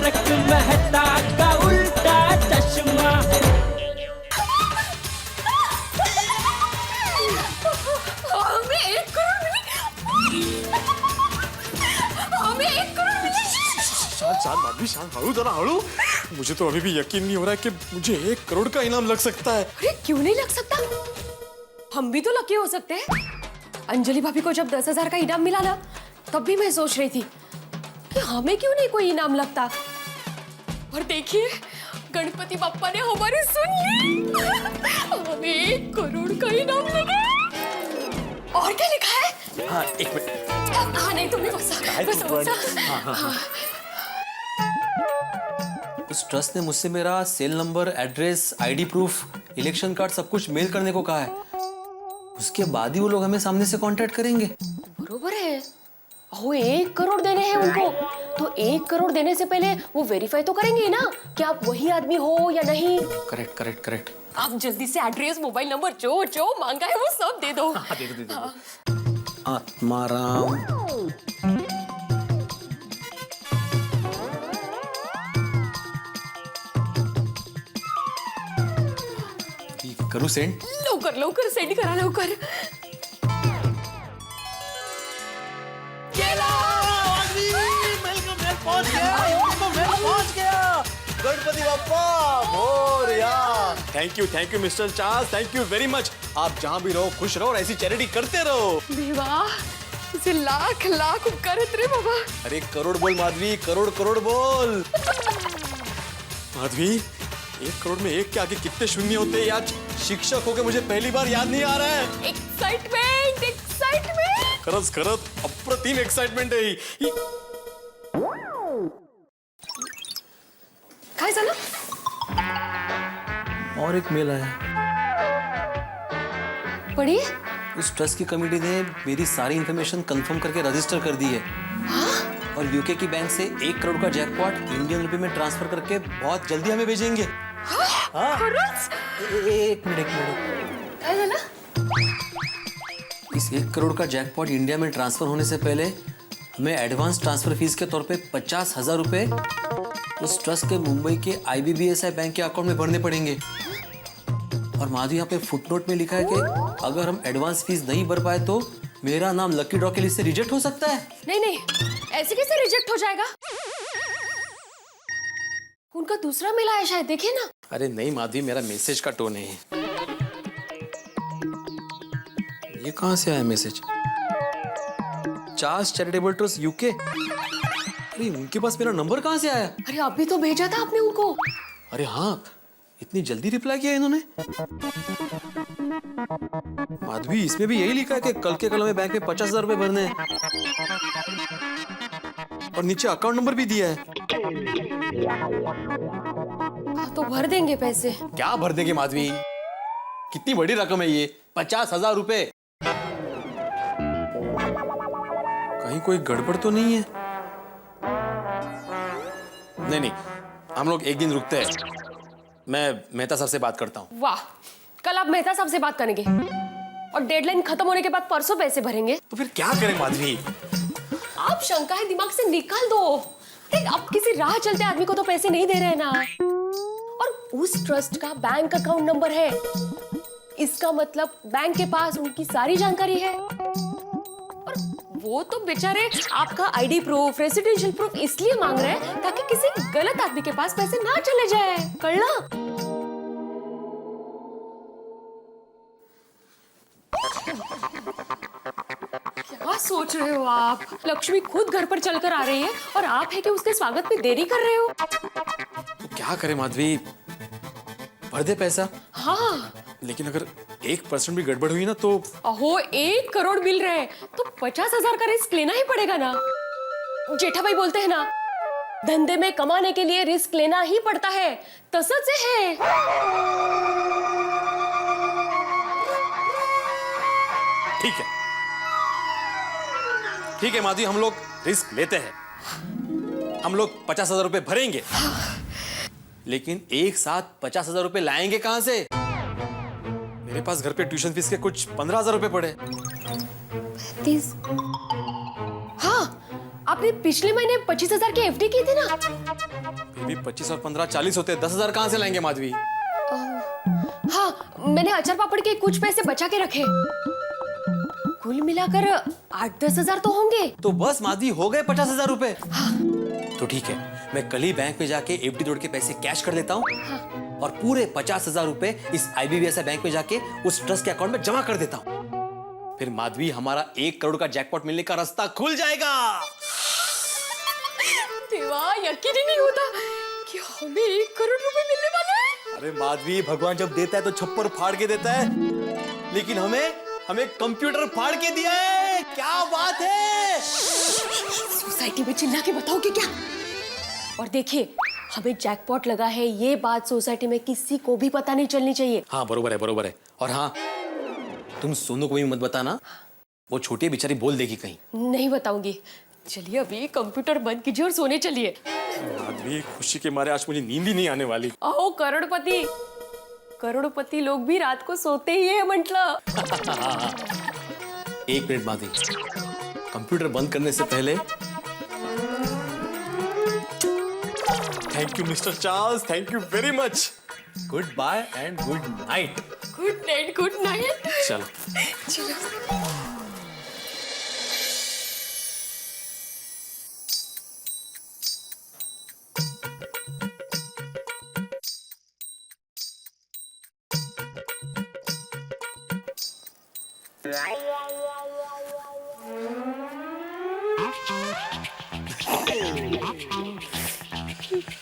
तारक मेहता का उल्टा चश्मा। हमें 1 करोड़ मिली। हमें 1 करोड़ मिली। शांत माधवी, शांत, हळू जरा हळू। मुझे तो अभी भी यकीन नहीं हो रहा है कि मुझे 1 करोड़ का इनाम लग सकता है। अरे क्यों नहीं लग सकता? हम भी तो लकी हो सकते हैं। अंजलि भाभी को जब 10,000 का इनाम मिला ना, तब भी मैं सोच रही थी कि हमें क्यों नहीं कोई इनाम लगता। और देखिए, गणपति बप्पा ने हमारी सुन ली। हमें 1 करोड़ का इनाम लगा। और क्या लिखा है? हाँ, 1 मिनट। हाँ नहीं, तुमने बस उस ट्रस्ट ने मुझसे मेरा cell number, address, ID proof, election card सब कुछ मेल करने को कहा है। उसके बाद ही वो लोग हमें सामने से कांटेक्ट करेंगे। बरोबर है। वो 1 करोड़ देने हैं उनको, तो 1 करोड़ देने से पहले वो वेरीफाई तो करेंगे ना कि आप वही आदमी हो या नहीं। Correct correct correct. आप जल्दी से एड्रेस, मोबाइल नंबर जो जो मांगा है वो सब दे दो। हाँ, दे दो। आत्माराम। करूँ सेंड? लवकर लवकर सेंड करा, लवकर। Ganpati Bappa Morya. Thank you mister Charles, thank you very much. आप जहाँ भी रहो खुश रहो और ऐसी चैरिटी करते रहो। देवा, इसे लाख लाख उपकार है रे बाबा। अरे करोड़ बोल माधवी, करोड़ करोड़ बोल। माधवी, 1 करोड़ में 1 के आगे कितने शून्य होते हैं? आज शिक्षक होके मुझे पहली बार याद नहीं आ रहा है। Excitement excitement. खरंच अप्रतिम एक्साइटमेंट आहे ही। काय झालं? और एक मेल आया। पढ़िए। उस ट्रस्ट की कमेटी ने मेरी सारी इंफॉर्मेशन कंफर्म करके रजिस्टर कर दी है। और यूके की बैंक से 1 करोड़ का जैकपॉट इंडियन रुपए में ट्रांसफर करके बहुत जल्दी हमें भेजेंगे। खरंच? एक मिनट। काय झालं? इस 1 करोड़ का जैकपॉट इंडिया में ट्रांसफर होने से पहले हमें एडवांस ट्रांसफर फीस के तौर पे 50,000 रुपए उस ट्रस्ट के मुंबई के IBBSI बैंक के अकाउंट में भरने पड़ेंगे। और माधवी, यहाँ पे फुटनोट में लिखा है कि अगर हम एडवांस फीस नहीं भर पाए तो मेरा नाम लकी ड्रॉ के लिस्ट से रिजेक्ट हो सकता है। नहीं, ऐसे कैसे रिजेक्ट हो जाएगा? उनका दूसरा मिला है शायद, देखिए ना। अरे नहीं माधवी, मेरा मैसेज का टोन है। ये कहाँ से आया message? Charles charitable trust UK. अरे उनके पास मेरा नंबर कहाँ से आया? अरे अभी तो भेजा था आपने उनको। अरे हाँ, इतनी जल्दी रिप्लाई किया इन्होंने। माधवी, इसमें भी यही लिखा है कि कल के कल में बैंक में 50,000 रुपए भरने हैं। और नीचे अकाउंट नंबर भी दिया है। तो भर देंगे पैसे। क्या भर देंगे माधवी? कितनी बड़ी रकम है ये, 50,000 रुपए। कहीं कोई गड़बड़ तो नहीं है? नहीं, हम लोग एक दिन रुकते हैं। मैं मेहता साहब से बात करता हूँ। वाह, कल आप मेहता साहब से बात करेंगे और डेडलाइन खत्म होने के बाद परसों पैसे भरेंगे। तो फिर क्या करें माधवी? आप शंकाएं दिमाग से निकाल दो। अरे आप किसी राह चलते आदमी को तो पैसे नहीं दे रहे ना। और उस ट्रस्ट का बैंक अकाउंट नंबर है, इसका मतलब बैंक के पास उनकी सारी जानकारी है। और वो तो बेचारे आपका आईडी प्रूफ, रेसिडेंशियल प्रूफ इसलिए मांग रहे हैं ताकि किसी गलत आदमी के पास पैसे ना चले जाए। कळला? क्या सोच रहे हो आप? लक्ष्मी खुद घर पर चलकर आ रही है और आप है कि उसके स्वागत में देरी कर रहे हो। तो क्या करें माधवी? भर दे पैसा। हाँ, लेकिन अगर 1% भी गड़बड़ हुई ना तो? अहो 1 करोड़ मिल रहे हैं तो 50,000 का रिस्क लेना ही पड़ेगा ना। जेठा भाई बोलते हैं ना, धंधे में कमाने के लिए रिस्क लेना ही पड़ता है। तसंच है। ठीक है माधवी, हम लोग रिस्क लेते हैं। हम लोग 50,000 रुपए भरेंगे। लेकिन एक साथ 50,000 रुपए लाएंगे कहां से? मेरे पास घर पे ट्यूशन फीस के कुछ 15,000 रुपए पड़े। 30। हाँ, आप अरे पिछले महीने 25,000 की एफडी की थी ना। फिर भी 25 और 15 40 होते हैं, 10,000 कहाँ से लाएंगे माधवी? हाँ, मैंने अचार पापड़ के कुछ पैसे बचा के रखे। कुल मिलाकर 8-10 हजार तो होंगे। तो बस माधवी, हो गए 50,000 रुपए। तो ठीक है, मैं कल ही बैंक में जाके एफडी तोड़ के पैसे कैश कर लेता हूँ और पूरे 50,000 रुपए इस आईबीबीएसआई बैंक में जाके उस ट्रस्ट के अकाउंट में जमा कर देता हूँ। फिर माधवी, हमारा 1 करोड़ का जैकपॉट मिलने का रास्ता खुल जाएगा। देवा, यकीन ही नहीं होता कि हमें 1 करोड़ रुपए मिलने वाले हैं। अरे माधवी, भगवान जब देता है तो छप्पर फाड़ के देता है, लेकिन हमें कंप्यूटर फाड़ के दिया है। क्या बात है? सोसाइटी में चिल्ला के बताओगे क्या? और देखिए, हमें जैकपॉट लगा है, ये बात सोसाइटी में किसी को भी पता नहीं चलनी चाहिए। हाँ, बरोबर है, बरोबर है। और हाँ, तुम सोनू को भी मत बताना, वो छोटी बेचारी बोल देगी कहीं। नहीं बताऊंगी। चलिए अभी कंप्यूटर बंद कीजिए और सोने चलिए। माधवी, खुशी के मारे आज मुझे नींद ही नहीं आने वाली। आओ, करोड़पति लोग भी रात को सोते ही है मतलब। 1 मिनट माधवी, कंप्यूटर बंद करने से पहले thank you mister Charles, thank you very much. Goodbye and good night. Good night, good night. चलो चलो।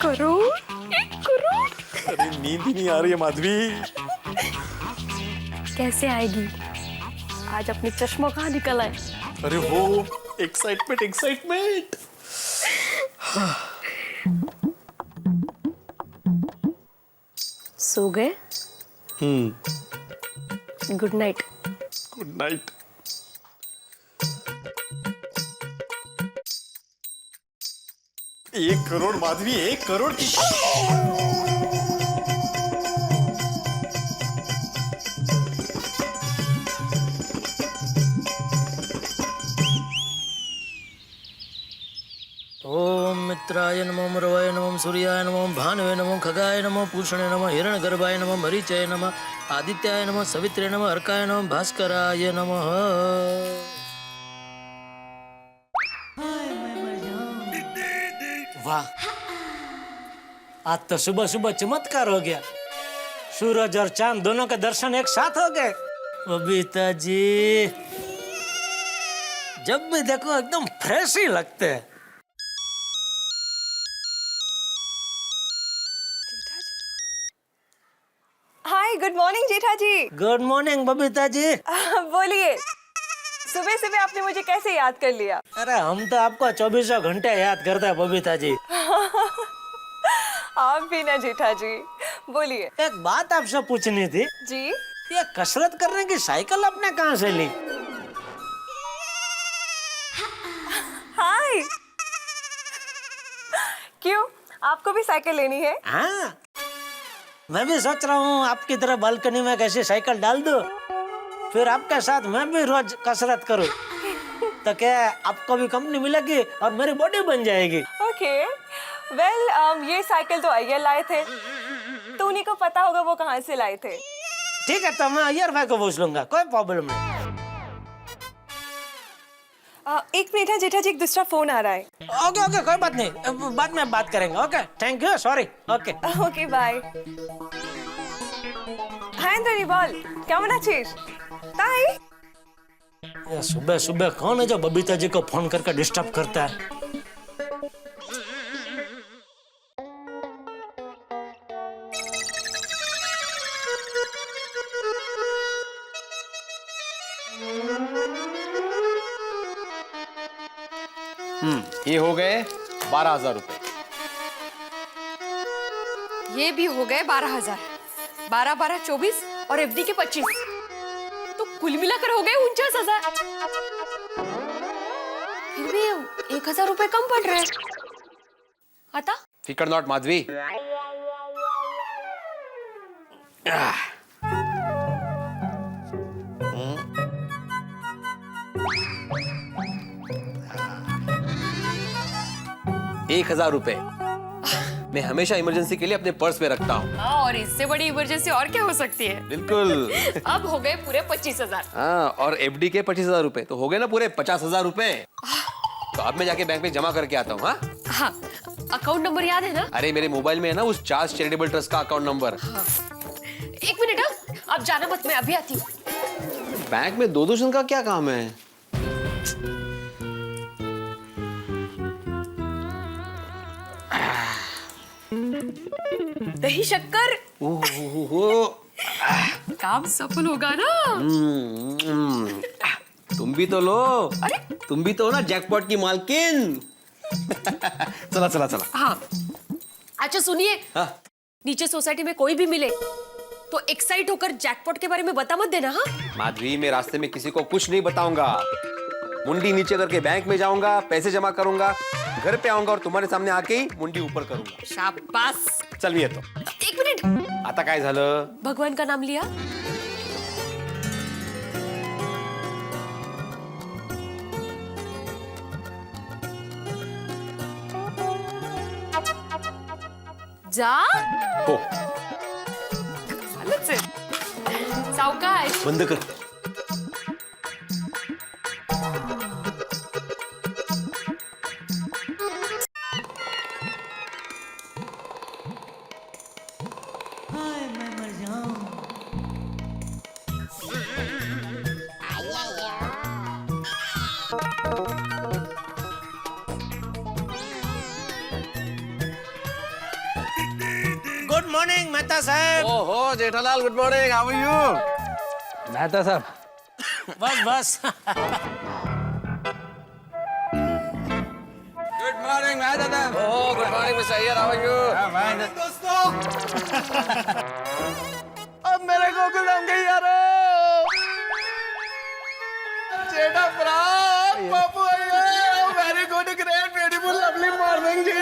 करोड़, 1 करोड़। अरे नींद ही नहीं आ रही है माधवी। कैसे आएगी? आज अपने चश्मा कहाँ निकल आए? अरे हो, एक्साइटमेंट एक्साइटमेंट। सो गए? Good night. Good night. एक करोड़ माधवी, 1 करोड़ की। ओम मित्राय नमो मरवाय नमो सूर्याय नमो भानवे नमो खगाय नमो पूषणे नमो हिरण्यगर्भाय नमो मरीचाय नमो आदित्याय नमो सवित्रे नमो अर्काय नमो भास्कराय नमः। वाह, आज तो सुबह सुबह चमत्कार हो गया। सूरज और चांद दोनों के दर्शन एक साथ हो गए। बबीता जी, जब भी देखो एकदम फ्रेश ही लगते हैं। हाय, गुड मॉर्निंग जेठा जी। Good morning Babita ji. बोलिए, सुबह सुबह आपने मुझे कैसे याद कर लिया? अरे हम तो आपको 24 घंटे याद करते हैं बबीता जी। आप भी ना जेठा जी। बोलिए। एक बात आपसे पूछनी थी। जी? ये कसरत करने की साइकिल आपने कहाँ से ली? हाय, क्यों, आपको भी साइकिल लेनी है? हाँ, मैं भी सोच रहा हूँ आपकी तरह बालकनी में कैसे साइकिल डाल दूं, फिर आपके साथ मैं भी रोज कसरत करूँ, तो क्या आपको भी कंपनी मिलेगी और मेरी बॉडी बन जाएगी। ओके, वेल, ये साइकिल तो अय्यर लाए थे, तो उन्हीं को पता होगा वो कहाँ से लाए थे। ठीक है, तो मैं अय्यर भाई को पूछ लूंगा, कोई प्रॉब्लम नहीं। एक मिनट है जेठा जी, एक दूसरा फोन आ रहा है। ओके ओके, कोई बात नहीं, बाद में बात करेंगे। Okay, thank you, sorry. Okay okay, bye. Hi अंदर बॉल, কেমন আছিস? ताई, ये सुबह सुबह कौन है जो बबीता जी को फोन करके डिस्टर्ब करता है? ये हो गए 12,000 रुपए। ये भी हो गए 12,000। 12, 12, 24 और एफडी के 25, तो कुल मिलाकर हो गए 49,000। फिर भी 1,000 रुपए कम पड़ रहे हैं। आता? फिकर नॉट माधवी। 1000 रुपए मैं हमेशा इमरजेंसी के लिए अपने पर्स में रखता हूँ। हाँ, और इससे बड़ी इमरजेंसी और क्या हो सकती है। बिल्कुल। अब हो गए पूरे 25,000। हाँ, और एफडी के 25,000 रुपए तो हो गए ना पूरे 50,000 रुपए। तो अब मैं जाके बैंक में जमा करके आता हूँ। हाँ हाँ, अकाउंट नंबर याद है ना? अरे मेरे मोबाइल में है ना उस चार्ल्स चैरिटेबल ट्रस्ट का अकाउंट नंबर। हाँ। 1 मिनट, हाँ, आप जाना मत, मैं अभी आती हूँ। बैंक में दो जन का क्या काम है? दही शक्कर, ओहो, काम सफल होगा ना? तुम भी तो लो। अरे तुम भी तो हो ना जैकपॉट की मालकिन। चला चला चला। हाँ, अच्छा सुनिए, हाँ। नीचे सोसाइटी में कोई भी मिले तो एक्साइट होकर जैकपॉट के बारे में बता मत देना। हाँ, माधवी, मैं रास्ते में किसी को कुछ नहीं बताऊंगा। मुंडी नीचे करके बैंक में जाऊंगा, पैसे जमा करूंगा, घर पे आऊंगा और तुम्हारे सामने आके ही मुंडी ऊपर करूंगा। शाबाश। चल भी येतो। 1 मिनिट, आता काय झालं? भगवान का नाम लिया? जा हो, चालच आहे. सावकाश. बंद कर. हाय मैं मर जाऊं। गुड मॉर्निंग मेहता साहब। ओहो Jethalal, good morning, how are you? Mehta साहब, बस बस। गुड मॉर्निंग मेहता साहब। Oh good morning mister Iyer, how are you? दोस्तों अब मेरे गोकुल धाम के यारो जेठा फ्राक बाबू Iyer, very good great beautiful lovely morning जी।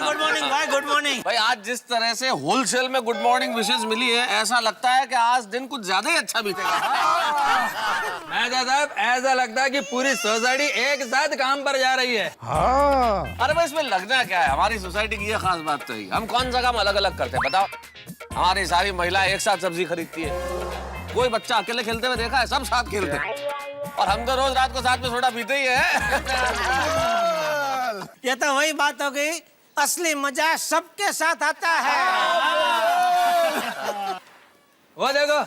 गुड मॉर्निंग भाई, गुड मॉर्निंग। भाई आज जिस तरह से होलसेल में गुड मॉर्निंग विशेष मिली है, ऐसा लगता है कि आज दिन कुछ ज्यादा ही अच्छा बीतेगा। मेहता साहब, ऐसा लगता है कि पूरी सोसाइटी एक साथ काम पर जा रही है। अरे भाई इसमें लगना क्या है, हमारी सोसाइटी की ये खास बात तो है, हम कौन सा काम अलग अलग करते हैं बताओ? हमारी सारी महिला एक साथ सब्जी खरीदती है, कोई बच्चा अकेले खेलते हुए देखा है? सब साथ खेलते हैं, और हम तो रोज रात को साथ में सोडा पीते ही है। ये तो वही बात हो गई, असली मजा सबके साथ आता है। वो देखो,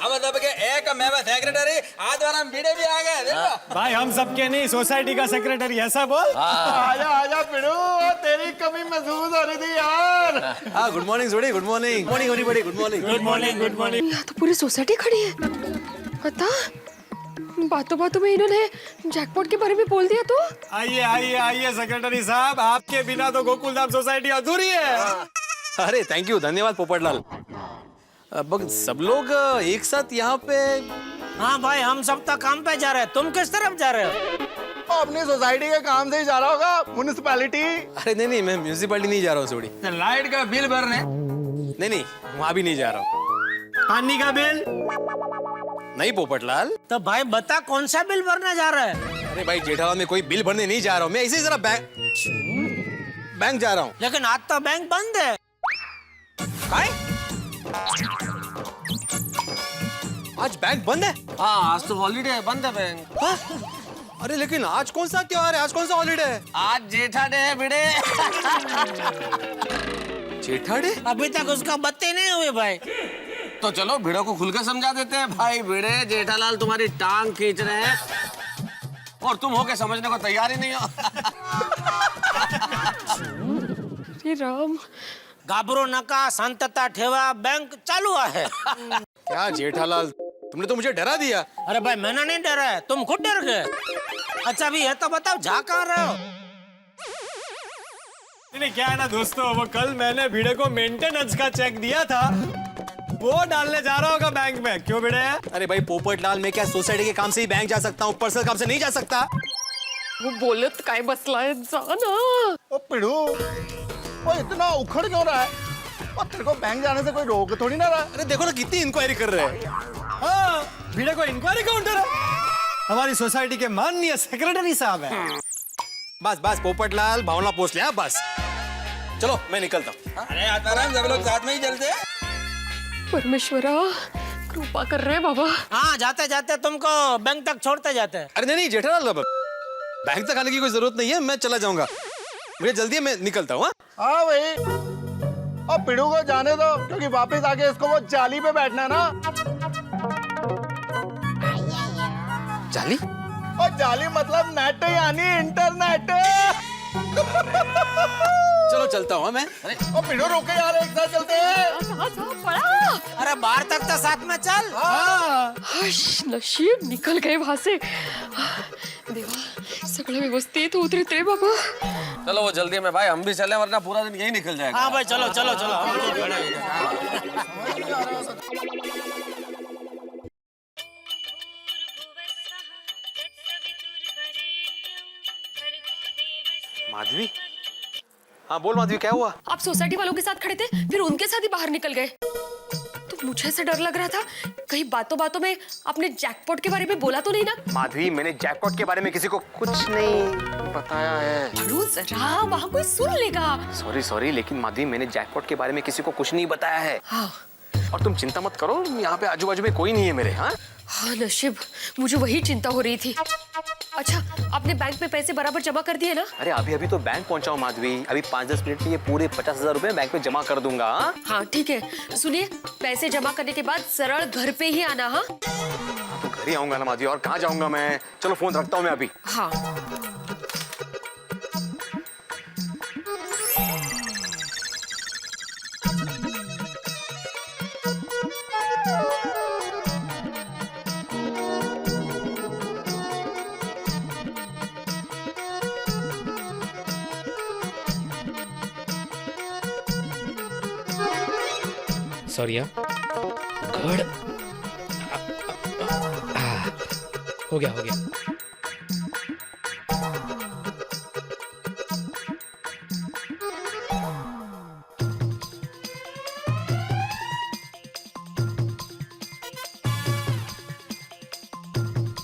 हम मतलब के एक मेवा सेक्रेटरी, आज वाला बीड़े भी आ गए। देखो भाई, हम सबके नहीं, सोसाइटी का सेक्रेटरी, ऐसा बोल। आजा आजा पिड़ू, तेरी कमी महसूस हो रही थी यार। हाँ गुड मॉर्निंग जोड़ी, गुड मॉर्निंग। मॉर्निंग हो रही बड़ी, good morning. Good morning, good morning. यहाँ तो पूरी सोसाइटी खड़ी है। पता, बातों बातों में इन्होंने जैकपॉट के बारे में बोल दिया तो। आइए आइए आइए सेक्रेटरी साहब, आपके बिना तो गोकुलधाम सोसाइटी अधूरी है। अरे थैंक यू, धन्यवाद पोपटलाल। अब सब लोग एक साथ यहाँ पे। हाँ भाई, हम सब तो काम पे जा रहे हैं, तुम किस तरफ जा रहे हो? अपनी सोसाइटी के काम से ही जा रहा होगा, म्युनिसिपैलिटी। अरे नहीं नहीं, मैं म्यूनिसिपैलिटी नहीं जा रहा हूँ जोड़ी। लाइट का बिल भरने। नहीं नहीं, वहाँ भी नहीं जा रहा हूँ। पानी का बिल? नहीं पोपटलाल। तो भाई बता, कौन सा बिल भरने जा रहा है? अरे भाई जेठालाल, मैं कोई बिल भरने नहीं जा रहा हूँ, मैं इसी जरा बैंक जा रहा हूँ। लेकिन आज तो बैंक बंद है। आज बैंक बंद है? हाँ आज तो हॉलीडे है, बंद है बैंक। हाँ? अरे लेकिन आज कौन सा त्योहार है, आज कौन सा हॉलीडे है? आज जेठा डे है भिड़े। जेठा डे? अभी तक उसका बत्ती नहीं हुई भाई। तो चलो भिड़ो को खुल के समझा देते हैं। भाई भिड़े, जेठालाल तुम्हारी टांग खींच रहे हैं और तुम होके समझने को तैयार ही नहीं हो। हे राम, घाबरू नका, शांतता ठेवा, बैंक चालू है। क्या जेठालाल, तुमने तो मुझे डरा दिया। अरे भाई मैंने नहीं डरा है, तुम खुद डर गए। अच्छा अभी ये तो बताओ, जा कहाँ रहे हो? नहीं, क्या है ना दोस्तों, वो कल मैंने भिड़े को मेंटेनेंस का चेक दिया था, वो डालने जा रहा होगा बैंक में। क्यों भिड़े? अरे भाई पोपटलाल, मैं क्या सोसाइटी के काम से ही बैंक जा सकता हूँ, पर्सनल काम से नहीं जा सकता? वो बोलत काय बसला है, जा ना। ओ पिड़ू, वो इतना उखड़ क्यों रहा है? और तेरे को बैंक जाने से कोई रोक थोड़ी ना रहा। अरे देखो ना कितनी इंक्वायरी कर रहे हैं। हाँ, भिड़े को इंक्वायरी काउंटर है। हमारी सोसाइटी के माननीय सेक्रेटरी साहब है। बस बस पोपटलाल भावना पोस्ट लिया बस। चलो मैं निकलता हूँ। अरे आत्माराम, सब लोग साथ में ही चलते हैं। परमेश्वरा कृपा कर रहे हैं बाबा। हाँ, जाते जाते तुमको बैंक तक छोड़ते जाते हैं। अरे नहीं नहीं जेठालाल, बैंक तक आने की कोई जरूरत नहीं है, मैं चला जाऊंगा, मुझे जल्दी है, मैं निकलता हूँ। हाँ भाई, और पिड़ू को जाने दो, क्योंकि वापस आके इसको वो जाली पे बैठना है ना। जाली? और जाली मतलब नेट यानी इंटरनेट। चलो चलता हूँ मैं। और पिड़ू रुके यार, एक साथ चलते हैं। अरे बाहर तक तो साथ में चल। हश, नशीब निकल गए वहां से। देवा सगळं व्यवस्थित उतरत रे बाबा। चलो वो जल्दी में भाई, हम भी चले वरना पूरा दिन यही निकल जाएगा। हाँ भाई चलो चलो चलो। माधवी, हाँ बोल माधवी, क्या हुआ? आप सोसाइटी वालों के साथ खड़े थे, फिर उनके साथ ही बाहर निकल गए। तो मुझे ऐसे डर लग रहा था कहीं बातों बातों में आपने जैकपॉट के बारे में बोला तो नहीं ना। माधवी, मैंने जैकपॉट के बारे में किसी को कुछ नहीं बताया है। पढ़ो जरा, वहाँ कोई सुन लेगा। सॉरी सॉरी, लेकिन माधवी मैंने जैकपॉट के बारे में किसी को कुछ नहीं बताया है। हाँ और तुम चिंता मत करो, यहाँ पे आजू बाजू में कोई नहीं है मेरे। हाँ हाँ नशीब, मुझे वही चिंता हो रही थी। अच्छा, आपने बैंक में पैसे बराबर जमा कर दिए ना? अरे अभी अभी तो बैंक पहुंचा हूँ माधवी, अभी 5-10 मिनट में ये पूरे 50,000 रुपए बैंक में जमा कर दूंगा। हाँ ठीक है, सुनिए, पैसे जमा करने के बाद सरल घर पे ही आना। हाँ तो घर ही आऊंगा ना माधवी, और कहाँ जाऊंगा मैं? चलो फोन रखता हूँ मैं अभी। हाँ। सॉरी गुड, हो गया हो गया।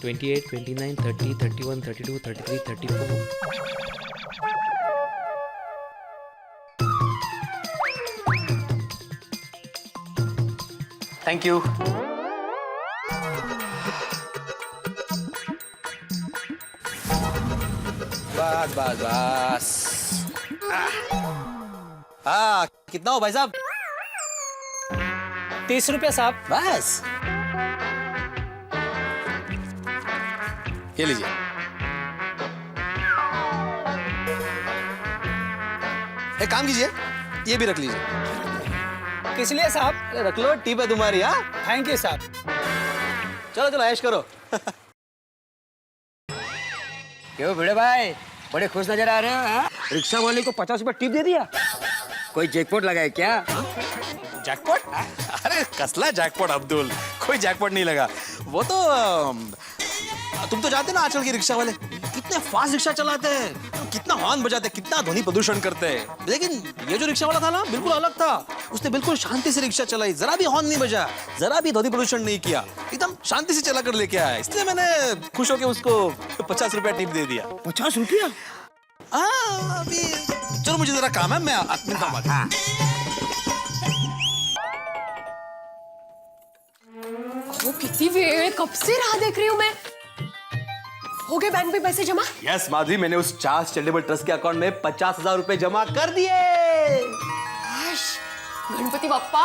ट्वेंटी 28, 29, 30, 31, 32, 33, 34। Thank you. बस बस बस। हाँ कितना हो भाई साहब? 30 रुपया साहब। बस ये लीजिए। एक काम कीजिए, ये भी रख लीजिए। किस लिए साहब? अरे रख लो, टिप है तुम्हारी। हाँ थैंक यू साहब। चलो चलो ऐश करो। क्यों भिड़े भाई, बड़े खुश नजर आ रहे हो? हाँ? रिक्शा वाले को 50 रुपए टिप दे दिया। कोई जैकपॉट लगाए क्या? जैकपॉट? अरे कसला जैकपॉट अब्दुल, कोई जैकपॉट नहीं लगा। वो तो तुम तो जानते ना आजकल के रिक्शा वाले कितने फास्ट रिक्शा चलाते हैं, कितना हॉर्न बजाते हैं, कितना ध्वनि प्रदूषण करते हैं। लेकिन ये जो रिक्शा वाला था ना, बिल्कुल अलग था। उसने बिल्कुल शांति से रिक्शा चलाई, जरा भी हॉर्न नहीं बजा, जरा भी ध्वनि प्रदूषण नहीं किया, एकदम शांति से चला कर लेके आया। इसलिए मैंने खुश होकर उसको 50 रुपया टिप दे दिया। 50 रुपया? हाँ अभी चलो, मुझे जरा काम है, मैं मिलता हूँ बाद। वो कितनी वेळ, कब से राह देख रही हूँ मैं। हो गए बैंक में पैसे जमा? यस माधवी, मैंने उस चार्ल्स चैरिटेबल ट्रस्ट के अकाउंट में 50,000 रुपए जमा कर दिए। गणपति बप्पा।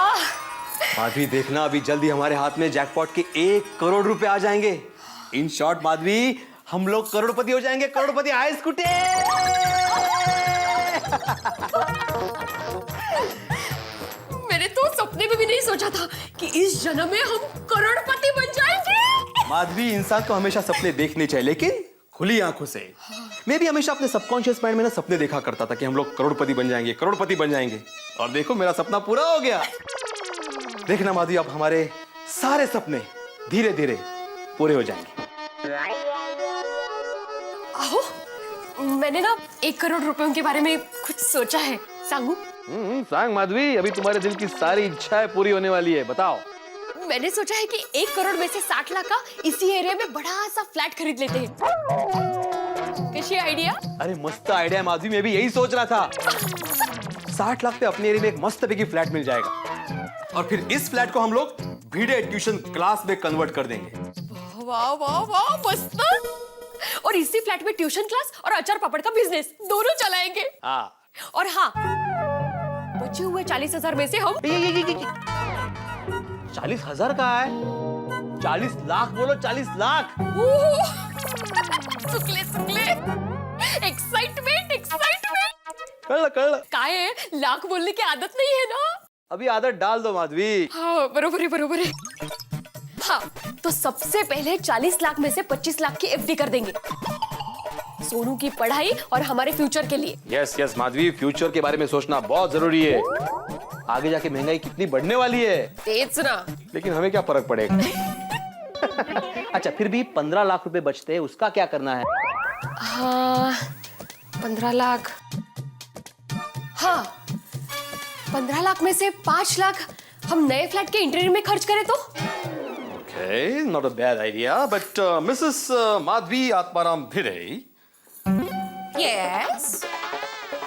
माधवी देखना, अभी जल्दी हमारे हाथ में जैकपॉट के 1 करोड़ रुपए आ जाएंगे। इन शॉर्ट माधवी, हम लोग करोड़पति हो जाएंगे। करोड़पति आए स्कूटे। मैंने तो सपने में भी नहीं सोचा था कि इस जन्म में हम करोड़पति बन जाएंगे। माधवी, इंसान को हमेशा सपने देखने चाहिए, लेकिन खुली आंखों से। मैं भी हमेशा अपने सबकॉन्शियस माइंड में ना सपने देखा करता था कि हम लोग करोड़पति बन जाएंगे, करोड़पति बन जाएंगे। और देखो मेरा सपना पूरा हो गया। देखना माधवी, अब हमारे सारे सपने धीरे धीरे पूरे हो जाएंगे। आओ, मैंने ना 1 करोड़ रुपयों के बारे में कुछ सोचा है, सांगू? सांग माधवी, अभी तुम्हारे दिल की सारी इच्छाएं पूरी होने वाली है, बताओ। मैंने सोचा है कि 1 करोड़ में से 60 लाख का इसी एरिया में बड़ा सा फ्लैट खरीद लेते हैं। कैसी आइडिया? अरे मस्त आइडिया माधवी, मैं भी यही सोच रहा था। 60 लाख पे अपने एरिया में एक मस्त पैकी फ्लैट मिल जाएगा और फिर इस फ्लैट को हम लोग भिड़े ट्यूशन क्लास में कन्वर्ट कर देंगे। वाह वाह वाह, मस्त। और इसी फ्लैट में ट्यूशन क्लास और अचार पापड़ का बिजनेस दोनों चलाएंगे। और हाँ, बचे हुए 40,000 में से हम 40,000 का है? 40 लाख बोलो, 40 लाख। सुकले सुकले, एक्साइटमेंट एक्साइटमेंट। कर काहे, लाख बोलने की आदत नहीं है ना? अभी आदत डाल दो माधवी। हाँ बरोबर है बरोबर है। हाँ तो सबसे पहले 40 लाख में से 25 लाख की एफडी कर देंगे, सोनू की पढ़ाई और हमारे फ्यूचर के लिए। यस यस माधवी, फ्यूचर के बारे में सोचना बहुत जरूरी है। आगे जाके महंगाई कितनी बढ़ने वाली है। तेज ना, लेकिन हमें क्या फर्क पड़ेगा। अच्छा फिर भी 15 लाख रुपए बचते हैं, उसका क्या करना है? हाँ 15 लाख। हाँ 15 लाख में से 5 लाख हम नए फ्लैट के इंटीरियर में खर्च करें तो? Okay, not a bad idea, but Mrs. Madhvi Atmaram Bhide. Yes.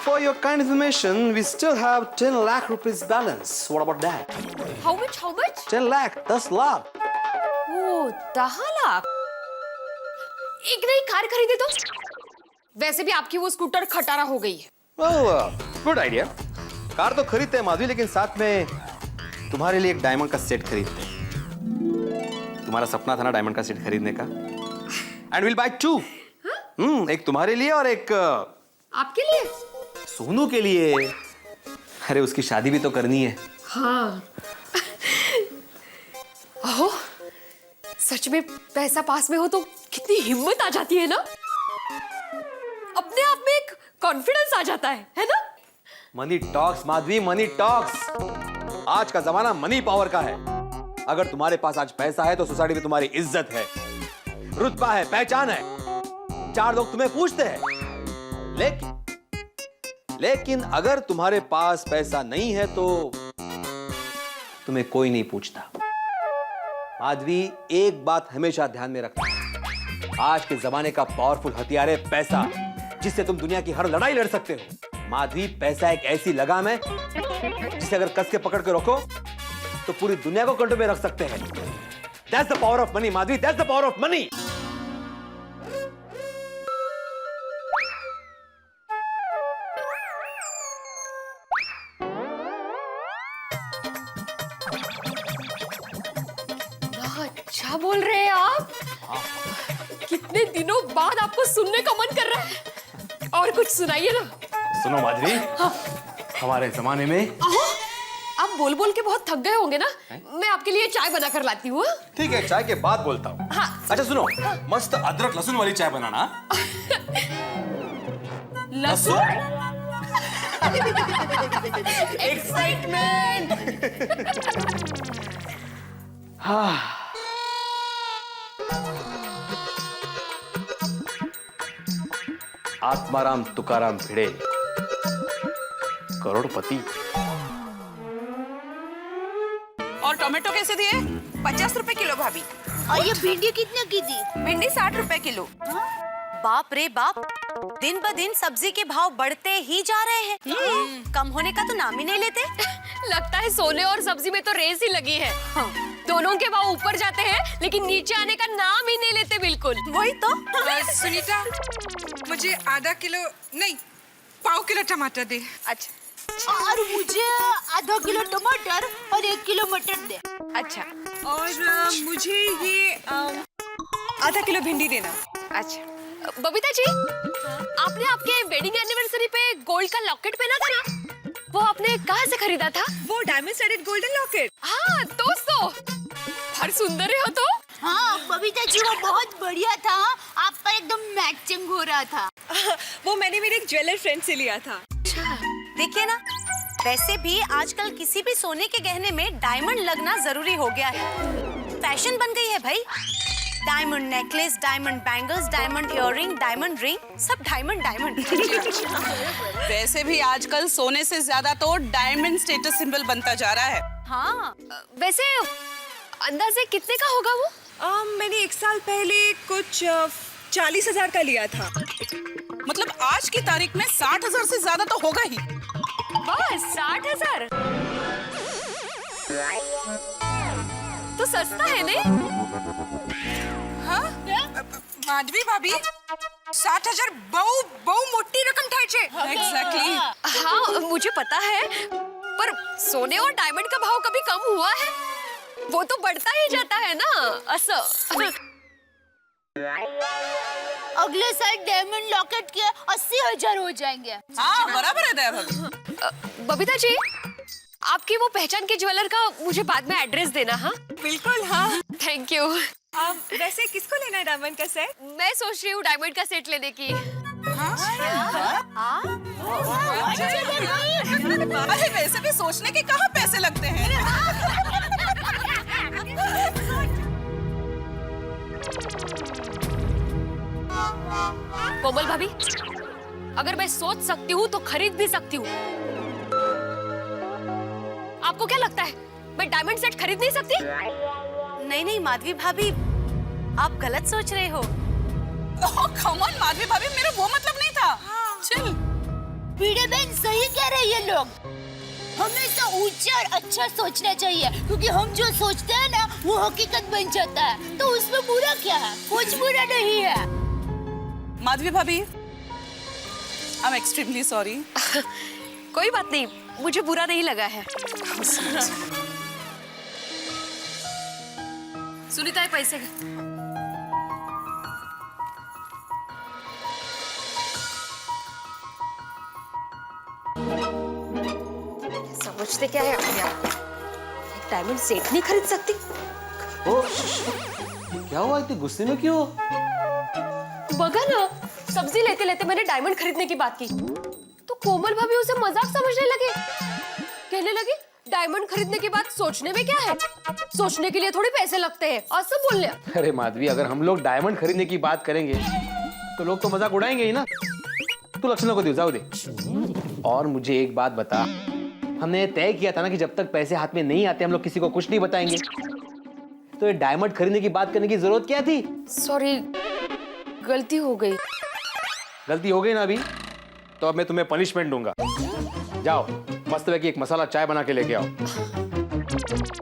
For your kind information, we still have 10 lakh rupees balance. What about that? How much? How much? 10 lakh, 10 lakh. ओह 10 लाख। एक नई car खरीदे तो? वैसे भी आपकी वो scooter खटारा हो गई है। Well, good idea. कार तो खरीदते हैं माधवी, लेकिन साथ में तुम्हारे लिए एक डायमंड का सेट खरीदते हैं। तुम्हारा सपना था ना डायमंड का सेट खरीदने का। And will buy 2। एक तुम्हारे लिए और एक आपके लिए? सोनू के लिए। अरे उसकी शादी भी तो करनी है। हाँ। ओह, सच में पैसा पास में हो तो कितनी हिम्मत आ जाती है ना, अपने आप में एक कॉन्फिडेंस आ जाता है ना? Money talks Madhavi, money talks. आज का जमाना मनी पावर का है। अगर तुम्हारे पास आज पैसा है तो सोसाइटी में तुम्हारी इज्जत है, रुतबा है, पहचान है, 4 लोग तुम्हें पूछते हैं। लेकिन अगर तुम्हारे पास पैसा नहीं है तो तुम्हें कोई नहीं पूछता। माधवी एक बात हमेशा ध्यान में रखना, आज के जमाने का पावरफुल हथियार है पैसा, जिससे तुम दुनिया की हर लड़ाई लड़ सकते हो। माधवी पैसा एक ऐसी लगाम है जिसे अगर कस के पकड़ के रखो तो पूरी दुनिया को कंट्रोल में रख सकते हैं। That's the power of money, Madhavi, that's the power of money. अच्छा बोल रहे हैं आप। कितने दिनों बाद आपको सुनने का मन कर रहा है, और कुछ सुनाइए ना। सुनो माधवी, हमारे जमाने में आप बोल बोल के बहुत थक गए होंगे ना, मैं आपके लिए चाय बना कर लाती हूँ। ठीक है, चाय के बाद बोलता हूँ। हाँ। अच्छा सुनो, मस्त अदरक लहसुन वाली चाय बनाना। लहसुन? एक्साइटमेंट। आत्माराम तुकाराम भिड़े, करोड़पति। और टोमेटो कैसे दिए? 50 रुपए किलो भाभी। और ये भिंडी कितने की थी? भिंडी 60 रुपए किलो। बाप रे बाप, दिन ब दिन सब्जी के भाव बढ़ते ही जा रहे हैं। कम होने का तो नाम ही नहीं लेते। लगता है सोने और सब्जी में तो रेस ही लगी है। दोनों के भाव ऊपर जाते हैं लेकिन नीचे आने का नाम ही नहीं लेते बिल्कुल। वही तो। सुनीता, मुझे आधा किलो नहीं, पाव किलो टमाटर दे। अच्छा। और मुझे आधा किलो टमाटर और 1 किलो मटर दे। अच्छा। और मुझे ये आधा किलो भिंडी देना। अच्छा। बबीता जी, आपने आपके वेडिंग एनिवर्सरी पे गोल्ड का लॉकेट पहना था ना, वो आपने कहाँ से खरीदा था? वो डायमंड स्टडेड गोल्डन लॉकेट। हाँ दोस्तों, हर सुंदर हो तो। हाँ बबीता जी, वो बहुत बढ़िया था, आप पर एकदम मैचिंग हो रहा था। वो मैंने मेरे एक ज्वेलर फ्रेंड से लिया था। देखिए ना, वैसे भी आजकल किसी भी सोने के गहने में डायमंड लगना जरूरी हो गया है। फैशन बन गई है भाई। Diamond necklace, diamond bangles, diamond earring, diamond ring, सब डायमंड डायमंड। वैसे भी आजकल सोने से ज्यादा तो डायमंड स्टेटस सिंबल बनता जा रहा है। हाँ, वैसे अंदाजे कितने का होगा वो? मैंने 1 साल पहले कुछ 40,000 का लिया था। मतलब आज की तारीख में 60,000 से ज्यादा तो होगा ही। बस 60,000 तो सस्ता है नहीं? हाँ? माधवी भाभी 60,000 बहु मोटी रकम था छे। एग्जैक्टली। हाँ मुझे पता है, पर सोने और डायमंड का भाव कभी कम हुआ है? वो तो बढ़ता ही जाता है ना। असं अगले साल डायमंड लॉकेट के 80,000 हो जाएंगे। हाँ बराबर है दया भाभी। बबीता जी, आपकी वो पहचान के ज्वेलर का मुझे बाद में एड्रेस देना। हाँ बिल्कुल हाँ। Thank you. वैसे किसको लेना है डायमंड का सेट? मैं सोच रही हूँ डायमंड का सेट लेने की। अरे वैसे भी सोचने के कहाँ पैसे लगते हैं। कोमल भाभी, अगर मैं सोच सकती हूँ तो खरीद भी सकती हूँ। आपको क्या लगता है मैं डायमंड सेट खरीद नहीं सकती? नहीं नहीं माधवी भाभी, आप गलत सोच रहे हो। ओह कम ऑन माधवी भाभी, मेरा वो मतलब नहीं था। चल भिड़े बहन सही कह रहे हैं लोग। हमेशा ऊंचा और अच्छा सोचना चाहिए, क्योंकि हम जो सोचते हैं ना वो हकीकत बन जाता है। तो उसमें बुरा क्या है? कुछ बुरा नहीं है। माधवी भाभी, आई एम एक्सट्रीमली सॉरी। कोई बात नहीं, मुझे बुरा नहीं लगा है। सुनीता, पैसे समझते क्या है आप? एक डायमंड सेट नहीं खरीद सकती? ओ, क्या हुआ, इतने गुस्से में क्यों? बगा ना, सब्जी लेते लेते मैंने डायमंड खरीदने की बात की तो कोमल भाभी उसे मजाक समझने लगे। कहने लगी डायमंड खरीदने की बात सोचने में क्या है, सोचने के लिए थोड़ी पैसे लगते हैं। और सब बोल लिया। अरे माधवी, अगर हम लोग डायमंड खरीदने की बात करेंगे तो लोग तो मजाक उड़ाएंगे ही ना। तू लक्षणों को जाओ दे। और मुझे एक बात बता, हमने तय किया था ना कि जब तक पैसे हाथ में नहीं आते हम लोग किसी को कुछ नहीं बताएंगे। तो ये डायमंड खरीदने की बात करने की जरूरत क्या थी? सॉरी, गलती हो गई। गलती हो गई ना अभी, तो अब मैं तुम्हें पनिशमेंट दूंगा। जाओ मस्त है कि एक मसाला चाय बना के लेके आओ।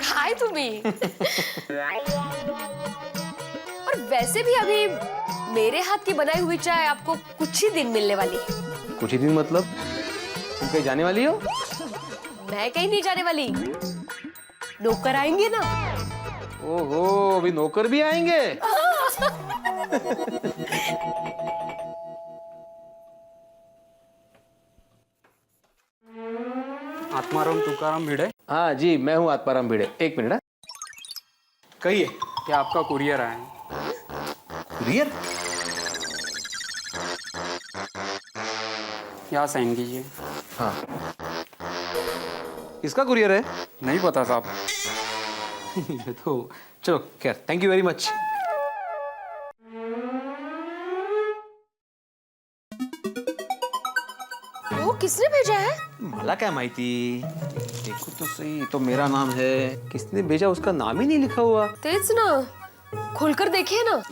हाय तुम्ही। और वैसे भी अभी मेरे हाथ की बनाई हुई चाय आपको कुछ ही दिन मिलने वाली है। कुछ ही दिन मतलब? तुम कहीं जाने वाली हो? मैं कहीं नहीं जाने वाली, नौकर आएंगे ना। ओहो, अभी नौकर भी आएंगे? आत्माराम तुकाराम भिड़े? हाँ जी, मैं हूँ आत्माराम भिड़े। एक मिनट। कहिए कि आपका कुरियर आया है। कुरियर? यहाँ साइन कीजिए। हाँ। किसका कुरियर है? नहीं पता साहब। तो चलो खैर, थैंक यू वेरी मच। वो किसने भेजा है? मला क्या माहिती, देखो तो सही, तो मेरा नाम है। किसने भेजा उसका नाम ही नहीं लिखा हुआ। तेज ना, खोलकर देखिए ना।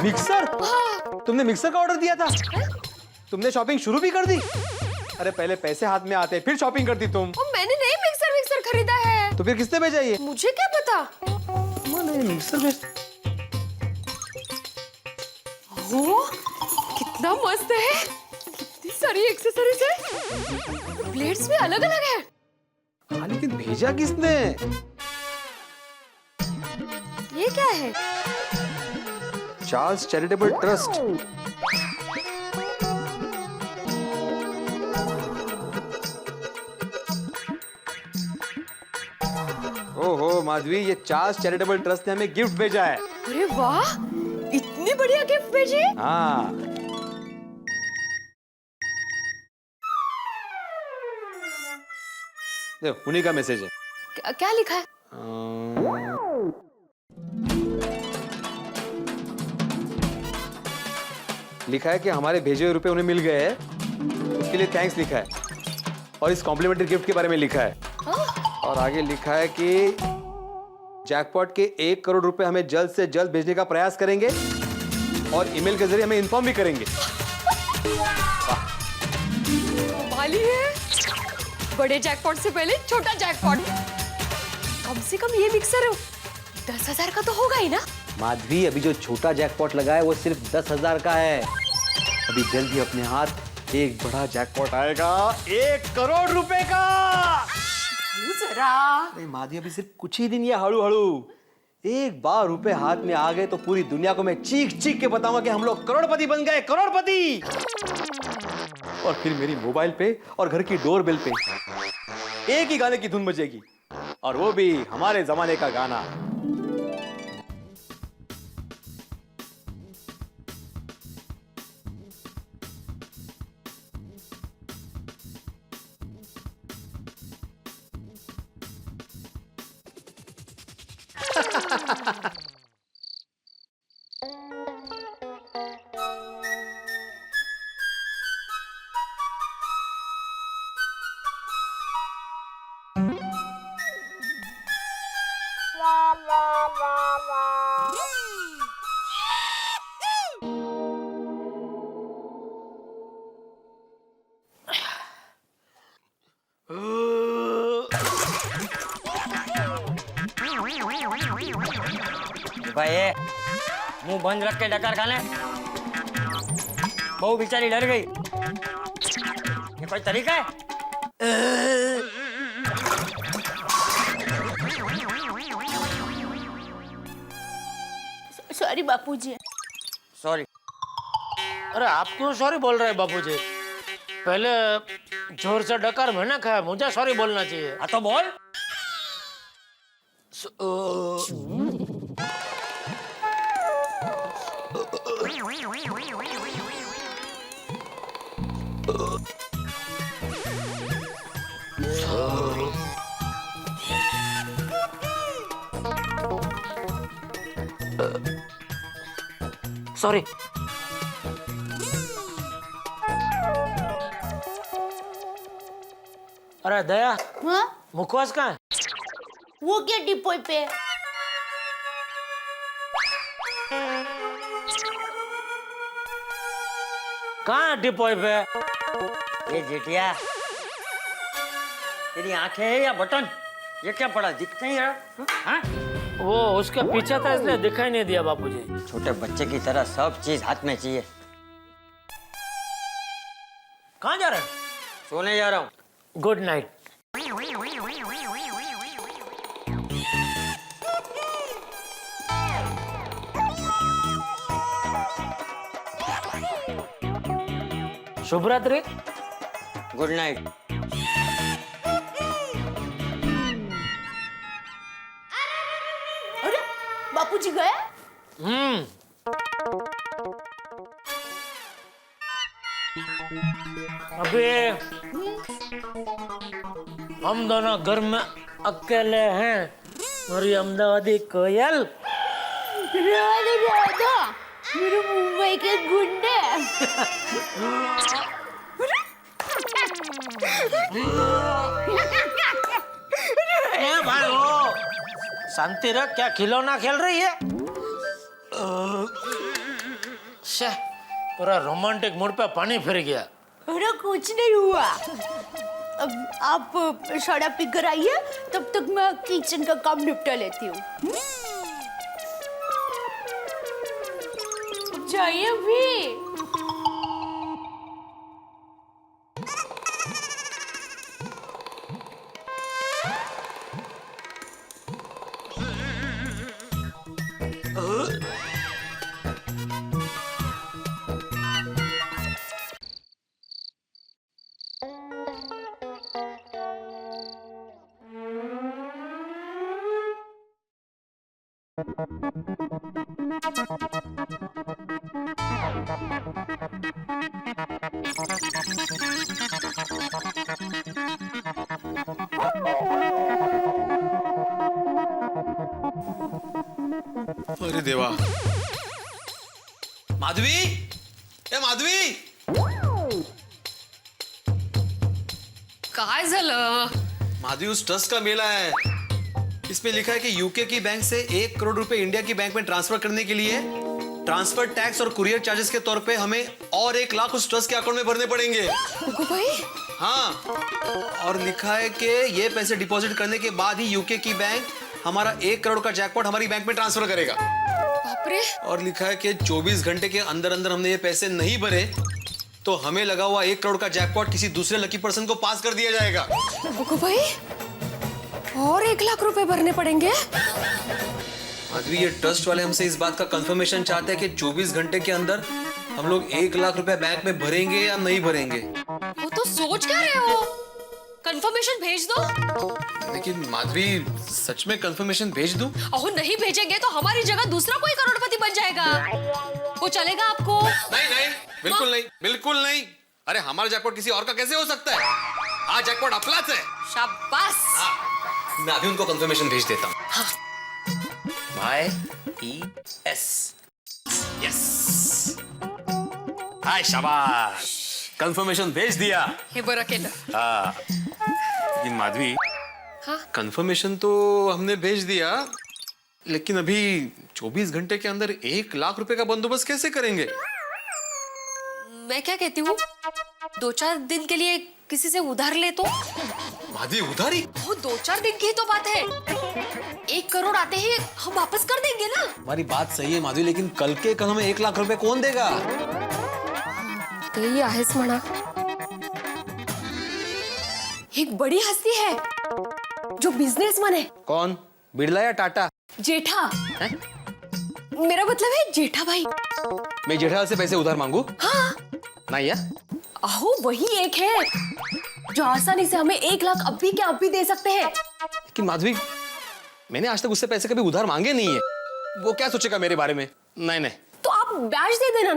मिक्सर? तुमने मिक्सर का ऑर्डर दिया था? तुमने शॉपिंग शुरू भी कर दी? अरे पहले पैसे हाथ में आते फिर शॉपिंग करती तुम। मैंने नहीं मिक्सर खरीदा है। तो फिर किसने भेजा ये? मुझे क्या पता। मिक्सर भेज। वो कितना मस्त है, कितनी सारी एक्सेसरीज है, ब्लेड्स भी अलग अलग है। हाँ लेकिन भेजा किसने? ये क्या है? Charles charitable trust. ओहो माधवी, ये चार्ल्स चैरिटेबल ट्रस्ट ने हमें गिफ्ट भेजा है। अरे वाह, इतनी बढ़िया गिफ्ट भेजी। हाँ। देखो उन्हीं का मैसेज है। क्या लिखा है? लिखा है कि हमारे भेजे हुए रुपए उन्हें मिल गए हैं, उसके लिए थैंक्स लिखा है। और इस कॉम्प्लीमेंट्री गिफ्ट के बारे में लिखा है। और आगे लिखा है कि जैकपॉट के 1 करोड़ रुपए हमें जल्द से जल्द भेजने का प्रयास करेंगे और ईमेल के जरिए हमें इन्फॉर्म भी करेंगे। वाली है बड़े जैकपॉट से पहले छोटा जैकपॉट। कम से कम ये मिक्सर 10,000 का तो होगा ही ना। माधवी, अभी जो छोटा जैकपॉट लगा है वो सिर्फ 10,000 का है। अभी जल्दी अपने हाथ एक बड़ा जैकपॉट आएगा 1 करोड़ रुपए का। जरा अरे माधवी, अभी सिर्फ कुछ ही दिन, ये हड़ू हड़ू। एक बार रुपए हाथ में आ गए तो पूरी दुनिया को मैं चीख चीख के बताऊंगा कि हम लोग करोड़पति बन गए, करोड़पति। और फिर मेरी मोबाइल पे और घर की डोरबेल पे एक ही गाने की धुन बजेगी, और वो भी हमारे जमाने का गाना। भाई ये मुंह बंद रख के डकार खाने, बहु बेचारी डर गई। ये कोई तरीका है? सॉरी बापूजी। सॉरी। अरे आप क्यों सॉरी बोल रहे हैं बापूजी? पहले जोर से डकार मैंने खाया, मुझे सॉरी बोलना चाहिए। हाँ तो बोल। सॉरी। अरे दया, हाँ? मुखवास कहाँ है? वो क्या डिपोई पे? कहाँ है डिपोई पे? ये जेठिया, तेरी आंखें है या बटन? ये क्या पड़ा, दिख नहीं रहा? हाँ? वो उसके पीछे था इसलिए दिखाई नहीं दिया बापूजी। छोटे बच्चे की तरह सब चीज हाथ में चाहिए। कहाँ जा रहे हैं? सोने जा रहा हूँ। Good night. शुभ रात्रि। Good night. अरे बापूजी गए? अभी हम दोनों घर में अकेले हैं। मेरी अहमदाबादी कोयल। राधा मेरे मुंबई के गुंडे। भाई वो शांति रख, क्या खिलौना खेल रही है? पूरा रोमांटिक मूड पे पानी फिर गया। अरे कुछ नहीं हुआ। अब आप सोडा पी कर आइए, तब तक मैं किचन का काम निपटा लेती हूँ। जाइए भी। अरे देवा। माधवी, ए ए माधवी, काय झालं? माधवी, उस ट्रस्ट का मेला है। इसमें लिखा है कि यूके की बैंक से 1 करोड़ रुपए इंडिया की बैंक में ट्रांसफर करने के लिए ट्रांसफर टैक्स और कुरियर चार्जेस के तौर पे हमें और 1 लाख उस ट्रस्ट के अकाउंट में भरने पड़ेंगे। भाई? हाँ, और लिखा है कि ये पैसे डिपॉजिट करने के बाद ही यूके की बैंक हमारा 1 करोड़ का जैकपॉट हमारी बैंक में ट्रांसफर करेगा। बाप रे। और लिखा है कि 24 घंटे के अंदर अंदर हमने ये पैसे नहीं भरे तो हमें लगा हुआ 1 करोड़ का जैकपॉट किसी दूसरे लकी पर्सन को पास कर दिया जाएगा। भाई, और 1 लाख रुपए भरने पड़ेंगे? माधवी, ये ट्रस्ट वाले हमसे इस बात का कंफर्मेशन चाहते हैं कि 24 घंटे के अंदर हम लोग 1 लाख रुपए बैंक में भरेंगे या नहीं भरेंगे। वो तो सोच क्या रहे हो? कंफर्मेशन भेज दो। लेकिन माधवी, सच में कंफर्मेशन भेज दूं? ओह, नहीं भेजेंगे तो हमारी जगह दूसरा कोई करोड़पति बन जाएगा। वो चलेगा आपको? नहीं नहीं, बिल्कुल नहीं, बिल्कुल नहीं। अरे हमारा जैकपॉट किसी और का कैसे हो सकता है? आज जैकपॉट अपना है। शाबाश। मैं अभी उनको कंफर्मेशन भेज देता हूँ। हाँ। YES, yes. हाय, शाबाश, कंफर्मेशन भेज दिया। हे बरं केलं। हाँ, लेकिन माधवी, हाँ? कंफर्मेशन तो हमने भेज दिया, लेकिन अभी 24 घंटे के अंदर 1 लाख रुपए का बंदोबस्त कैसे करेंगे? मैं क्या कहती हूँ, 2-4 दिन के लिए किसी से उधार ले तो? माधवी, उधारी? वो 2-4 दिन की तो बात है। 1 करोड़ आते ही हम वापस कर देंगे ना। हमारी बात सही है माधवी, लेकिन कल के कल हमें 1 लाख रुपए कौन देगा? तेही आहेस म्हणा। एक बड़ी हस्ती है जो बिजनेसमैन है। कौन? बिरला या टाटा? जेठा। मेरा मतलब है जेठा भाई। मैं जेठालाल से पैसे उधार मांगू? हाँ। नहीं है? अहो, वही एक है जो आसानी से हमें 1 लाख अभी के अभी दे सकते हैं। लेकिन माधवी, मैंने आज तक उससे पैसे कभी उधार मांगे नहीं है। वो क्या सोचेगा मेरे बारे में? नहीं नहीं। तो आप ब्याज दे देना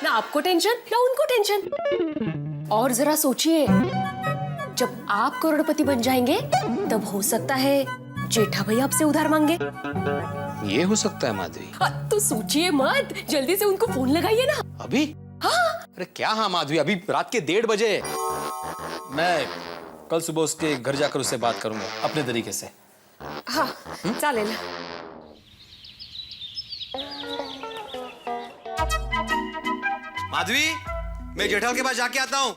ना आपको टेंशन ना उनको टेंशन। और जरा सोचिए, जब आप करोड़पति बन जाएंगे तब हो सकता है जेठा भाई आपसे उधार मांगे। ये हो सकता है माधवी। तो सोचिए मत, जल्दी से उनको फोन लगाइए ना। अभी? हाँ। अरे क्या हाँ माधवी, अभी रात के 1:30 बजे। मैं कल सुबह उसके घर जाकर उससे बात करूंगा अपने तरीके से। हाँ, चालेल। माधवी, मैं जेठालाल के पास जाके आता हूँ।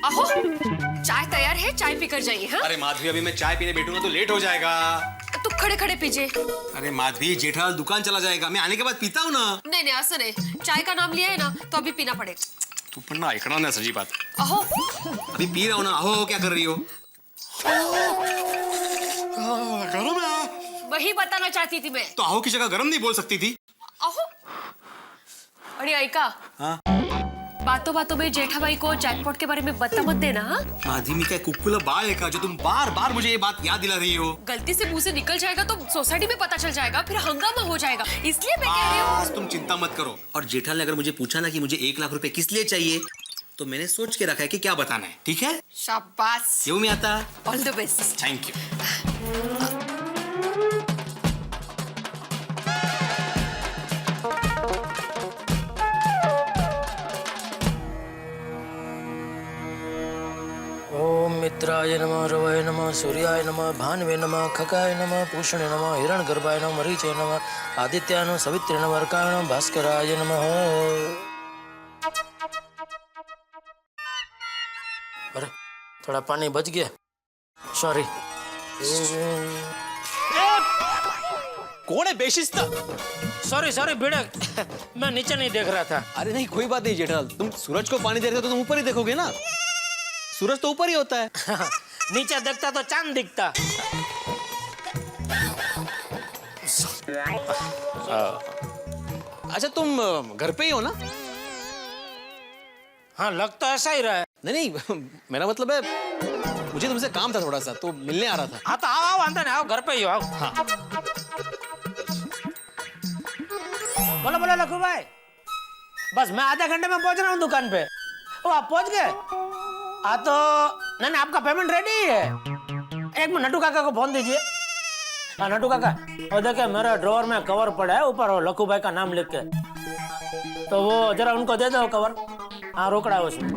अहो, चाय तैयार है, चाय पीकर जाइए। हाँ? अरे माधवी, अभी मैं चाय पीने बैठूंगा तो लेट हो जाएगा। तो खड़े खड़े पीजिए। अरे माधवी, जेठालाल दुकान चला जाएगा, मैं आने के बाद पीता हूँ ना। नहीं नहीं, ऐसा नहीं, चाय का नाम लिया है ना तो अभी पीना पड़ेगा। तू पण ना ऐकणार ना सजी बात। अहो, अभी पी रहा हूँ ना। अहो, क्या कर रही हो? गरम है। वही बताना चाहती थी मैं। तो अहो की जगह गरम नहीं बोल सकती थी? अहो, आणि ऐका, हाँ? बातों बातों में जेठाबाई को जैकपॉट के बारे में बता मत देना। हाँ? माधवी, मैं क्या कुकुला बाल है का जो तुम बार बार मुझे ये बात याद दिला रही हो? गलती से मुंह से निकल जाएगा तो सोसाइटी में पता चल जाएगा, फिर हंगामा हो जाएगा, इसलिए मैं कह रही हूँ। तुम चिंता मत करो। और जेठालाल ने अगर मुझे पूछा ना कि मुझे 1 लाख रुपए किस लिए चाहिए, तो मैंने सोच के रखा है कि क्या बताना है। ठीक है? शाबाश। क्यों में आता? All the best. Thank you. ओम मित्राय नमः, रवाय नमः, सूर्याय नमः, भानवे नमः, खगाय नमः, पूषणे नमः, हिरण्यगर्भाय नमः, मरीचे नमः, आदित्याय नमः, सवित्रे नमः, अर्काय नमः, भास्कराय नमः। अरे थोड़ा पानी बच गया, सॉरी। कौन है बेशिस्ता? सॉरी सॉरी भिड़क, मैं नीचे नहीं देख रहा था। अरे नहीं, कोई बात नहीं जेठालाल, तुम सूरज को पानी दे रहे हो तो तुम ऊपर ही देखोगे ना। सूरज तो ऊपर ही होता है। नीचे देखता तो चांद दिखता। अच्छा, तुम घर पे ही हो ना? हाँ, लग तो ऐसा ही रहा है। नहीं नहीं, मेरा मतलब है मुझे तुमसे काम था थोड़ा सा, तो मिलने आ रहा था। हाँ तो आओ आओ, अंदर आओ, घर पे ही हो, आओ। हाँ। बोलो बोलो लखू भाई, बस मैं आधे घंटे में पहुंच रहा हूँ दुकान पे। ओ, आप पहुंच गए? हाँ तो नहीं नहीं, आपका पेमेंट रेडी है। एक मिनट, नटू काका को फोन दीजिए। हाँ नटू काका, और देखिए मेरे ड्रॉअर में कवर पड़ा है, ऊपर हो लखू भाई का नाम लिख के। तो वो जरा उनको दे दो कवर। हाँ रोकड़ा है उसमें।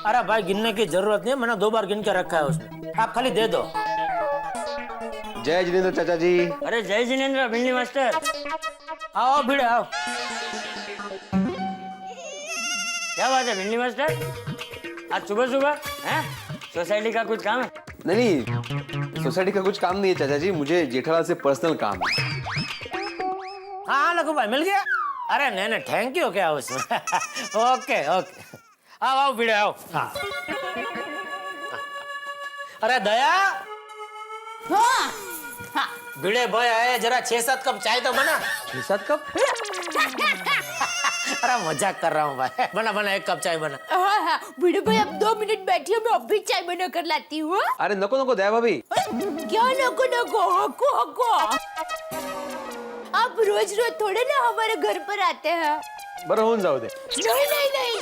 अरे भाई गिनने की जरूरत नहीं है, मैंने 2 बार गिन के रखा है उसमें, आप खाली दे दो। जय जिनेंद्र चाचा जी। अरे जय जिनेंद्र भिंडी मास्टर, आओ भिड़े आओ। क्या बात है भिंडी मास्टर, आज सुबह सुबह हैं? सोसाइटी का कुछ काम है? नहीं सोसाइटी का कुछ काम नहीं है चाचा जी, मुझे जेठालाल से पर्सनल काम है। हाँ लखू भाई मिल गया। अरे नहीं नहीं थैंक यू क्या उसमें। ओके ओके आओ आओ भिड़े आओ। हाँ अरे दया। हाँ हाँ भिड़े भाई आए, जरा 6-7 कप चाय तो बना। 6-7 कप? अरे मजाक कर रहा हूँ भाई, बना बना 1 कप चाय बना। हाँ हाँ भिड़े भाई अब 2 मिनट बैठिए, मैं अब भी चाय बना कर लाती हूँ। अरे नको नको दया भाभी। क्या नको नको, हको हको। आप रोज रोज थोड़े ना हमारे घर पर आते हैं। बरं होऊन जाऊ दे। नहीं नहीं नहीं,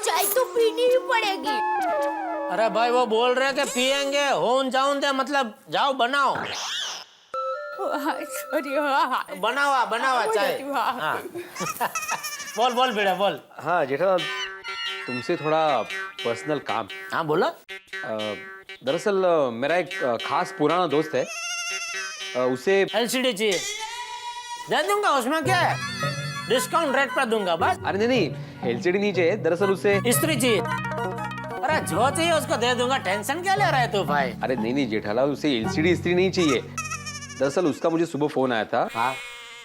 चाय तो पीनी ही पड़ेगी। अरे भाई वो बोल रहे हैं कि पियेंगे, होन जाऊं दे मतलब जाओ बनाओ। सॉरी हाँ बनावा बनावा चाय। हाँ। बोल बोल बेटा बोल। हाँ जेठालाल तुमसे थोड़ा पर्सनल काम। हाँ बोला। दरअसल मेरा एक खास पुराना दोस्त है, उसे एलसीडी चाहिए, दे दूंगा, उसमें क्या है, डिस्काउंट रेट पर दूंगा बस। अरे नहीं एलसीडी नहीं चाहिए, दरअसल उसे इस्त्री चाहिए। अरे जो चाहिए उसको दे दूंगा, टेंशन क्या ले रहा है तू भाई। अरे नहीं जेठालाल उसे एलसीडी इस्त्री नहीं चाहिए, दरअसल उसका मुझे सुबह फोन आया था। हाँ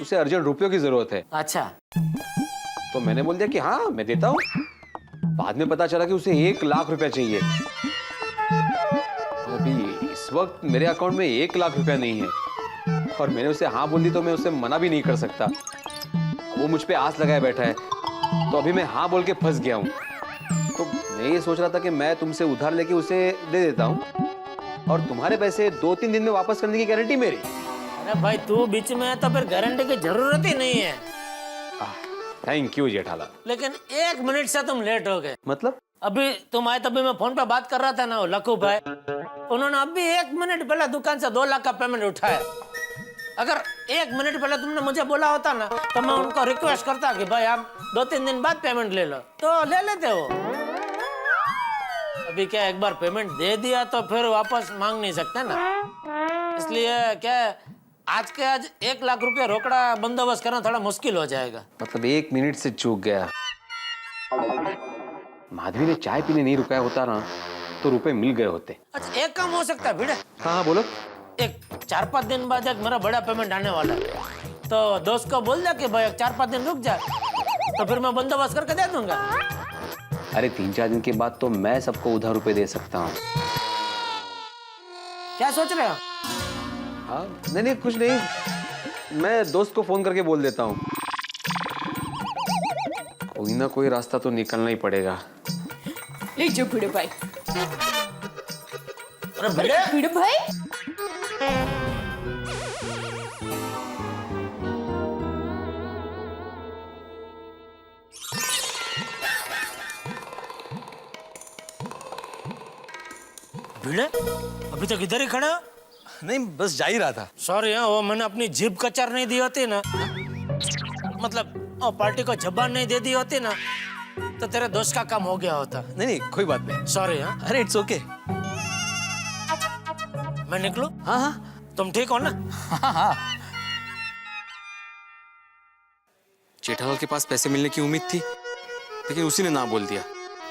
उसे अर्जेंट रुपयों की जरूरत है। अच्छा तो मैंने बोल दिया कि हाँ मैं देता हूँ। बाद में पता चला कि उसे 1 लाख रुपया चाहिए। अभी इस वक्त मेरे अकाउंट में 1 लाख रुपया नहीं है और मैंने उसे हाँ बोल दी तो मैं उसे मना भी नहीं कर सकता। वो मुझ पे आस लगाए बैठा है, तो अभी मैं हाँ बोल के फंस गया हूँ। तो मैं ये सोच रहा था कि मैं तुमसे उधार लेके उसे दे देता हूँ और तुम्हारे पैसे 2-3 दिन में वापस करने की गारंटी मेरी। अरे भाई तू बीच में है तो फिर गारंटी की जरूरत ही नहीं है। Thank you Jethalal. लेकिन 1 मिनट से तुम लेट हो गए। मतलब? अभी तुम आए तभी मैं फोन पे बात कर रहा था ना, वो लखू भाई, उन्होंने अभी 1 मिनट पहले दुकान से 2 लाख का पेमेंट उठाया। अगर 1 मिनट पहले तुमने मुझे बोला होता ना तो मैं उनको रिक्वेस्ट करता कि भाई आप 2-3 दिन बाद पेमेंट ले लो, तो ले लेते हो। अभी क्या एक बार पेमेंट दे दिया तो फिर वापस मांग नहीं सकते ना, इसलिए क्या आज के आज 1 लाख रुपया रोकड़ा बंदोबस्त करना थोड़ा मुश्किल हो जाएगा। मतलब 1 मिनट से चूक गया। माधवी ने चाय पीने नहीं रुकाया होता ना तो रुपए मिल गए होते। अच्छा एक काम हो सकता है भिड़े। हाँ बोलो। एक 4-5 दिन बाद एक मेरा बड़ा पेमेंट आने वाला है, तो दोस्त को बोल दे कि भाई 4-5 दिन रुक जा, तो फिर मैं बंदोबस्त करके दे दूंगा। अरे 3-4 दिन के बाद तो मैं सबको उधार रुपए दे सकता हूँ। क्या सोच रहे हो? हाँ नहीं कुछ नहीं, मैं दोस्त को फोन करके बोल देता हूँ। कोई ना कोई रास्ता तो निकलना ही पड़ेगा। ले जो भिड़े भाई। अरे भिड़े भाई भिड़े अभी तक इधर ही खड़े हो? नहीं बस जा ही रहा था। सॉरी हाँ, वो मैंने अपनी जीभ कचर नहीं दी होती ना, मतलब पार्टी को जबान नहीं दे दी होती ना तो तेरे दोस्त का काम हो गया होता। नहीं कोई बात नहीं। सॉरी हाँ। अरे इट्स ओके। मैं निकलूं? हाँ हाँ तुम ठीक हो ना? हाँ हाँ। जेठालाल के पास पैसे मिलने की उम्मीद थी लेकिन उसी ने ना बोल दिया,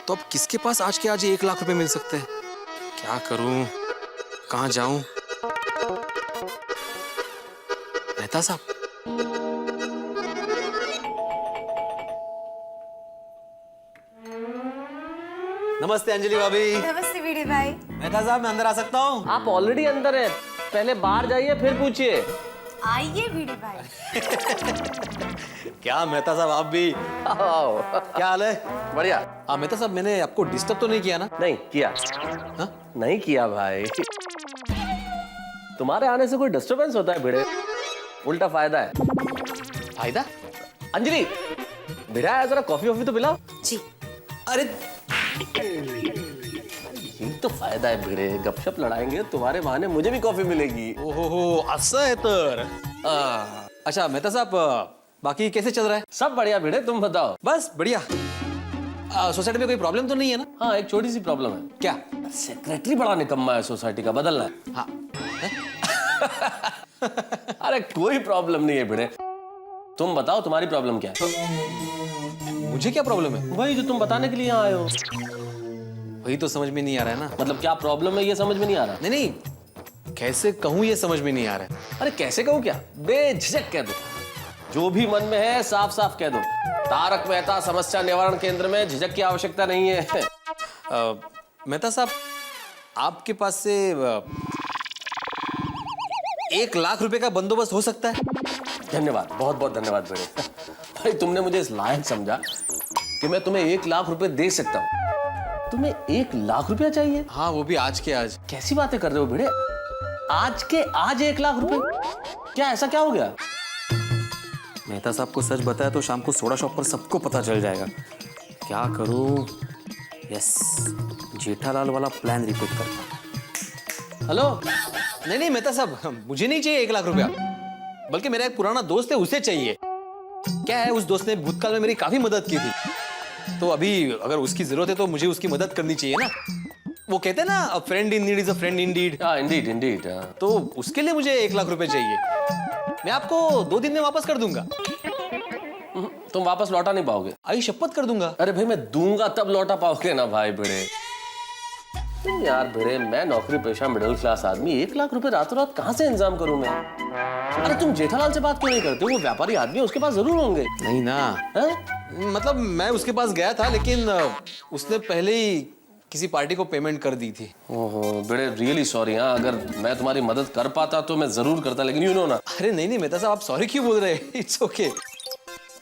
तो अब किसके पास आज के आज 1 लाख रुपए मिल सकते हैं? क्या करूं, कहां जाऊं? मेहता साहब। नमस्ते अंजलि भाभी। नमस्ते वीडी भाई। मेहता साहब मैं अंदर आ सकता हूँ? आप ऑलरेडी अंदर है, पहले बाहर जाइए फिर पूछिए। आइए वीडी भाई। क्या मेहता साहब आप भी? क्या हाल है? बढ़िया। मेहता साहब मैंने आपको डिस्टर्ब तो नहीं किया ना? नहीं किया। हाँ? नहीं किया भाई, तुम्हारे आने से कोई डिस्टरबेंस होता है भिड़े, उल्टा फायदा है। फायदा? अंजलि भिड़ा है, जरा कॉफी वॉफी तो पिलाओ। जी। अरे यही तो फायदा है भिड़े, गपशप लड़ाएंगे तुम्हारे बहाने मुझे भी कॉफी मिलेगी। ओहो असं आहे तर। अच्छा मेहता साहब बाकी कैसे चल रहा है? सब बढ़िया भिड़े, तुम बताओ। बस बढ़िया। सोसाइटी में कोई प्रॉब्लम तो नहीं है ना? हाँ, एक छोटी सी प्रॉब्लम है। क्या? सेक्रेटरी बड़ा निकम्मा है, सोसाइटी का बदलना है। हाँ। अरे कोई प्रॉब्लम नहीं है भिड़े, तुम बताओ तुम्हारी प्रॉब्लम क्या है? मुझे क्या प्रॉब्लम है? वही जो तुम बताने के लिए यहाँ आए हो। वही तो समझ में नहीं आ रहा है ना। मतलब क्या प्रॉब्लम है ये समझ में नहीं आ रहा? नहीं नहीं, कैसे कहूँ ये समझ में नहीं आ रहा है। अरे कैसे कहूँ क्या? बेझिझक कह दो, जो भी मन में है साफ साफ कह दो। तारक मेहता समस्या निवारण केंद्र में झिझक की आवश्यकता नहीं है। मेहता साहब, आपके पास से 1 लाख रुपए का बंदोबस्त हो सकता है? धन्यवाद, बहुत बहुत धन्यवाद बेटे। भाई तुमने मुझे इस लायक समझा कि मैं तुम्हें 1 लाख रुपए दे सकता हूँ। तुम्हें 1 लाख रुपया चाहिए? हाँ, वो भी आज के आज। कैसी बातें कर रहे हो बेटे? आज के आज 1 लाख रुपए? क्या ऐसा क्या हो गया? मेहता साहब को सच बताया तो शाम को सोडा शॉप पर सबको पता चल जाएगा। क्या करूं? यस, जेठालाल वाला प्लान रिपीट करता। हेलो? नहीं मेहता साहब, मुझे नहीं चाहिए 1 लाख रुपया, बल्कि मेरा एक पुराना दोस्त है, उसे चाहिए। क्या है, उस दोस्त ने भूतकाल में मेरी काफी मदद की थी, तो अभी अगर उसकी जरूरत है तो मुझे उसकी मदद करनी चाहिए ना। वो कहते हैं ना, अ friend in need is a friend Indeed. हाँ, इंडीड। तो उसके लिए मुझे 1 लाख रुपए चाहिए। मैं आपको 2 दिन में वापस कर दूंगा। तुम वापस लौटा नहीं पाओगे। आई शपथ कर दूंगा। अरे भाई, मैं दूंगा तब लौटा पाओगे ना भाई भिड़े। तुम यार भिड़े, मैं नौकरी पेशा मिडिल क्लास आदमी, 1 लाख रुपए रातों रात कहाँ से इंतजाम करूं मैं? अरे तुम जेठालाल से बात क्यों नहीं करते? वो व्यापारी आदमी है, उसके पास जरूर होंगे। नहीं ना है? मतलब मैं उसके पास गया था, लेकिन उसने पहले ही किसी पार्टी को पेमेंट कर दी थी। ओहो बेटे, रियली सॉरी। हाँ, अगर मैं तुम्हारी मदद कर पाता तो मैं जरूर करता, लेकिन यू नो ना। अरे नहीं मेहता साहब, आप सॉरी क्यों बोल रहे हैं? इट्स ओके,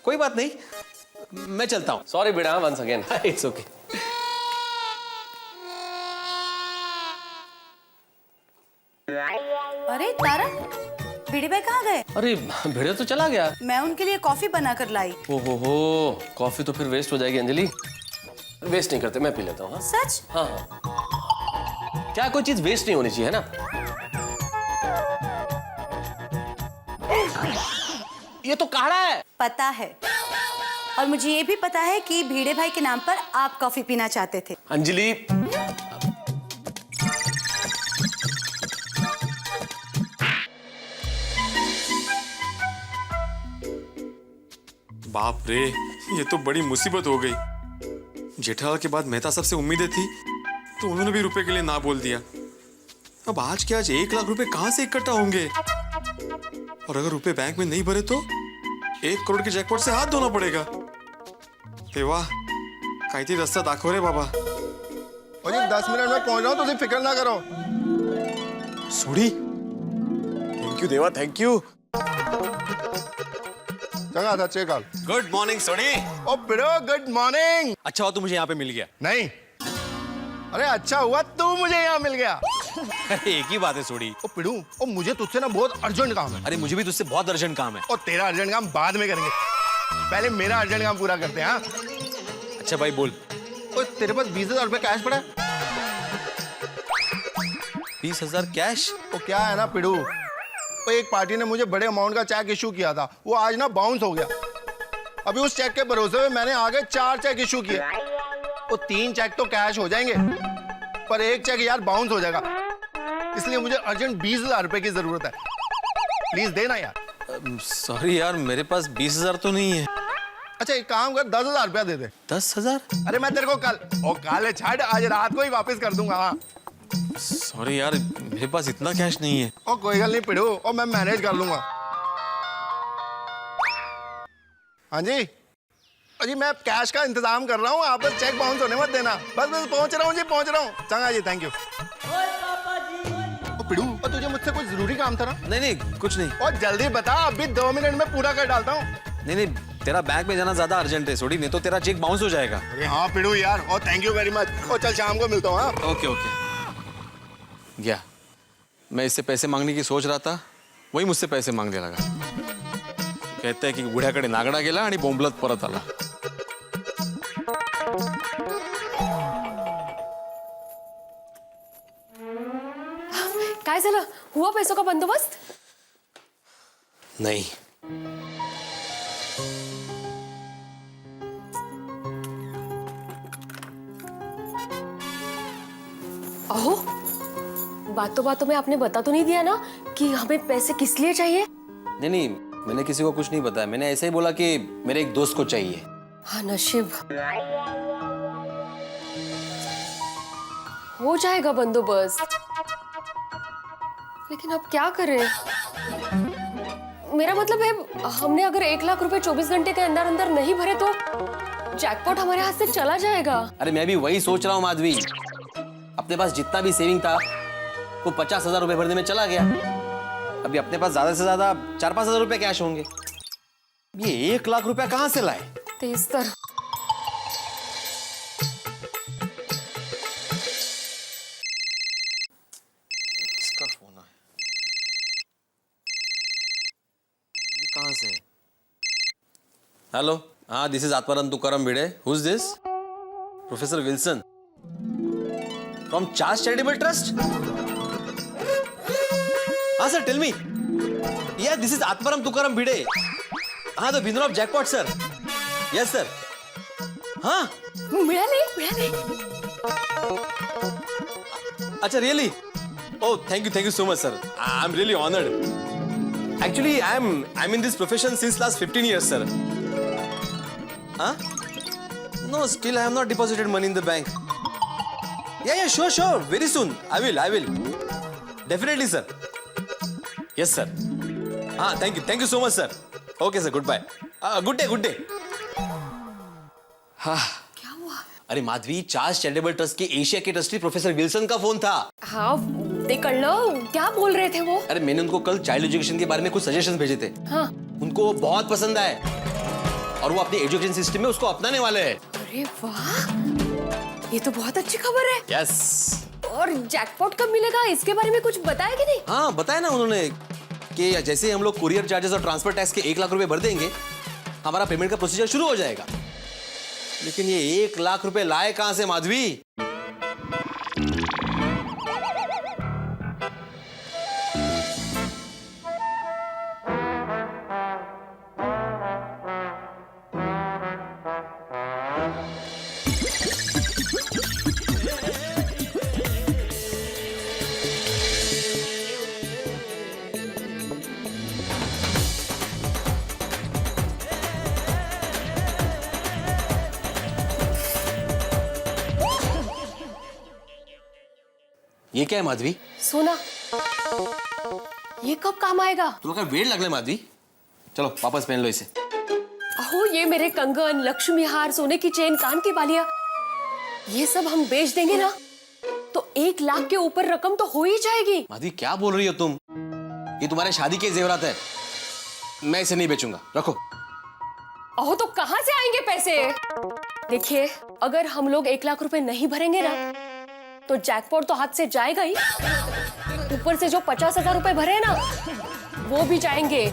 कोई बात नहीं, मैं चलता हूँ। सॉरी बेटा, वंस अगेन। It's okay. अरे तारक, भिड़े भाई कहाँ गए? अरे भिड़े तो चला गया। मैं उनके लिए कॉफी बना कर लाई। ओहो, कॉफी तो फिर वेस्ट हो जाएगी अंजलि। वेस्ट नहीं करते, मैं पी लेता हूँ। हाँ? सच? हाँ। क्या कोई चीज वेस्ट नहीं होनी चाहिए, है ना? ये तो काढ़ा है। पता है, और मुझे ये भी पता है कि भिड़े भाई के नाम पर आप कॉफी पीना चाहते थे। अंजलि, बाप रे, ये तो बड़ी मुसीबत हो गई। जेठालाल के बाद मेहता साहब से उम्मीदें थी, तो उन्होंने भी रुपए के लिए ना बोल दिया। अब आज के आज 1 लाख रुपए कहां से इकट्ठा होंगे? और अगर रुपए बैंक में नहीं भरे तो 1 करोड़ के जैकपॉट से हाथ धोना पड़ेगा। हे वाह, काहीतरी रस्ता दाखव रे बाबा। और 10 मिनट में पहुंच रहा हूं, तुम फिक्र ना करो। सोडी, थैंक यू देवा, थैंक यू। चंगा था चेकाल। गुड मॉर्निंग सोडी। ओ ब्रो, गुड मॉर्निंग। अच्छा हुआ तू मुझे यहाँ पे मिल गया। नहीं, अरे अच्छा हुआ तू मुझे यहाँ मिल गया। एक ही बात है सोडी। ओ पिड़ू, ओ मुझे तुझसे ना बहुत अर्जेंट काम है। अरे मुझे भी तुझसे बहुत अर्जेंट काम है। और तेरा अर्जेंट काम बाद में करेंगे, पहले मेरा अर्जेंट काम पूरा करते हैं। हाँ? अच्छा भाई बोल। ओ तेरे पास 20,000 रुपए कैश पड़ा है? 20,000 कैश? ओ क्या है ना पिड़ू, तो एक पार्टी ने मुझे बड़े अमाउंट का चेक इशू किया था, वो आज ना बाउंस हो गया। अभी उस चेक के भरोसे में मैंने आगे 4 चेक इशू किए। वो 3 चेक तो कैश हो जाएंगे, पर 1 चेक यार बाउंस हो जाएगा, इसलिए मुझे अर्जेंट 20,000 रुपए की जरूरत है। प्लीज देना यार। सॉरी यार, मेरे पास 20,000 तो नहीं है। अच्छा एक काम कर, 10,000 रुपया दे दे। 10,000? अरे मैं तेरे को कल छाड़, आज रात को ही वापस कर दूंगा। हाँ सॉरी यार, मेरे पास इतना कैश नहीं है। ओ कोई गल नहीं पिड़ू, ओ मैं मैनेज कर लूंगा। हाँ जी, अजी मैं कैश का इंतजाम कर रहा हूँ, आप बस चेक बाउंस होने मत देना। बस पहुंच रहा हूँ जी, पहुंच रहा हूँ। चंगा जी, थैंक यू। ओ पिड़ू, और तुझे मुझसे कोई जरूरी काम था ना? नहीं कुछ नहीं। और जल्दी बता, अभी 2 मिनट में पूरा कर डालता हूँ। नहीं, तेरा बैंक में जाना ज्यादा अर्जेंट है सोडी, नहीं तो तेरा चेक बाउंस हो जाएगा। अरे हाँ पिड़ू यार, और थैंक यू वेरी मच। और चल शाम को मिलता हूँ। हाँ ओके गया। मैं इससे पैसे मांगने की सोच रहा था, वही मुझसे पैसे मांगने लगा। कहते हैं कि बुढ़्याकडे नागडा गेला आणि बोंबलत परत आला। काय झालं? हुआ पैसों का बंदोबस्त? नहीं, ओहो, बातों में आपने बता तो नहीं दिया ना कि हमें पैसे किस लिए चाहिए? नहीं नहीं, मैंने किसी को कुछ नहीं बताया। मैंने ऐसे ही बोला कि मेरे एक दोस्त को चाहिए। हाँ नशीब, हो जाएगा बंदोबस्त। लेकिन अब क्या करें? मेरा मतलब है, हमने अगर 1 लाख रुपए 24 घंटे के अंदर अंदर नहीं भरे तो जैकपॉट हमारे हाथ से चला जाएगा। अरे मैं भी वही सोच रहा हूँ माधवी। अपने पास जितना भी सेविंग था वो 50,000 रुपए भरने में चला गया। अभी अपने पास ज्यादा से ज्यादा 4-5 हजार रुपए कैश होंगे। ये 1 लाख रुपया कहाँ से लाए? तेज तर। इसका फोन है, ये कहाँ से? हेलो, हाँ, this is Atmaram Tukaram Bhide. Who is this? Professor Wilson from charge charitable trust. हाँ सर, टेल मी। या दिस इज आत्माराम तुकाराम भिड़े। हाँ, the winner of jackpot sir. Yes sir. हाँ मिळाले। अच्छा, really? Oh, thank you so much, sir. I'm really honored. Actually, I'm in this profession since last 15 years, sir. Huh? No, still I have not deposited money in the bank. Yeah, sure. Very soon. I will. Definitely, sir. Yes, sir. Thank you so much, sir. Okay, sir. Goodbye. Good day. हाँ. क्या हुआ? अरे Madhavi, charge charitable trust के Asia के trustee professor Wilson का phone था। हाँ, ते कळलं, क्या बोल रहे थे वो? अरे मैंने उनको कल चाइल्ड एजुकेशन के बारे में कुछ सजेशंस भेजे थे। हाँ। उनको वो बहुत पसंद आए और वो अपने एजुकेशन सिस्टम में उसको अपनाने वाले हैं। अरे वाह, ये तो बहुत अच्छी खबर है। यस। और जैकपॉट कब मिलेगा, इसके बारे में कुछ बताया कि नहीं? हाँ, बताया ना उन्होंने कि जैसे हम लोग कुरियर चार्जेस और ट्रांसफर टैक्स के 1 लाख रुपए भर देंगे, हमारा पेमेंट का प्रोसीजर शुरू हो जाएगा। लेकिन ये 1 लाख रुपए लाए कहां से माधवी? ये क्या है माधवी? सोना। ये कब काम आएगा? तुम लोग का वेट लगना है माधवी। चलो वापस पहन लो इसे। अहो, ये मेरे कंगन, लक्ष्मी हार, सोने की चेन, कान की बालियां, ये सब हम बेच देंगे ना तो 1 लाख के ऊपर रकम तो हो ही जाएगी। माधवी, क्या बोल रही हो तुम? ये तुम्हारे शादी के जेवरात है। मैं इसे नहीं बेचूंगा, रखो। अहो, तो कहां से आएंगे पैसे? देखिए, अगर हम लोग 1 लाख रुपए नहीं भरेंगे ना तो जैकपॉट तो हाथ से जाएगा ही, ऊपर से जो 50,000 रुपए भरे ना वो भी जाएंगे।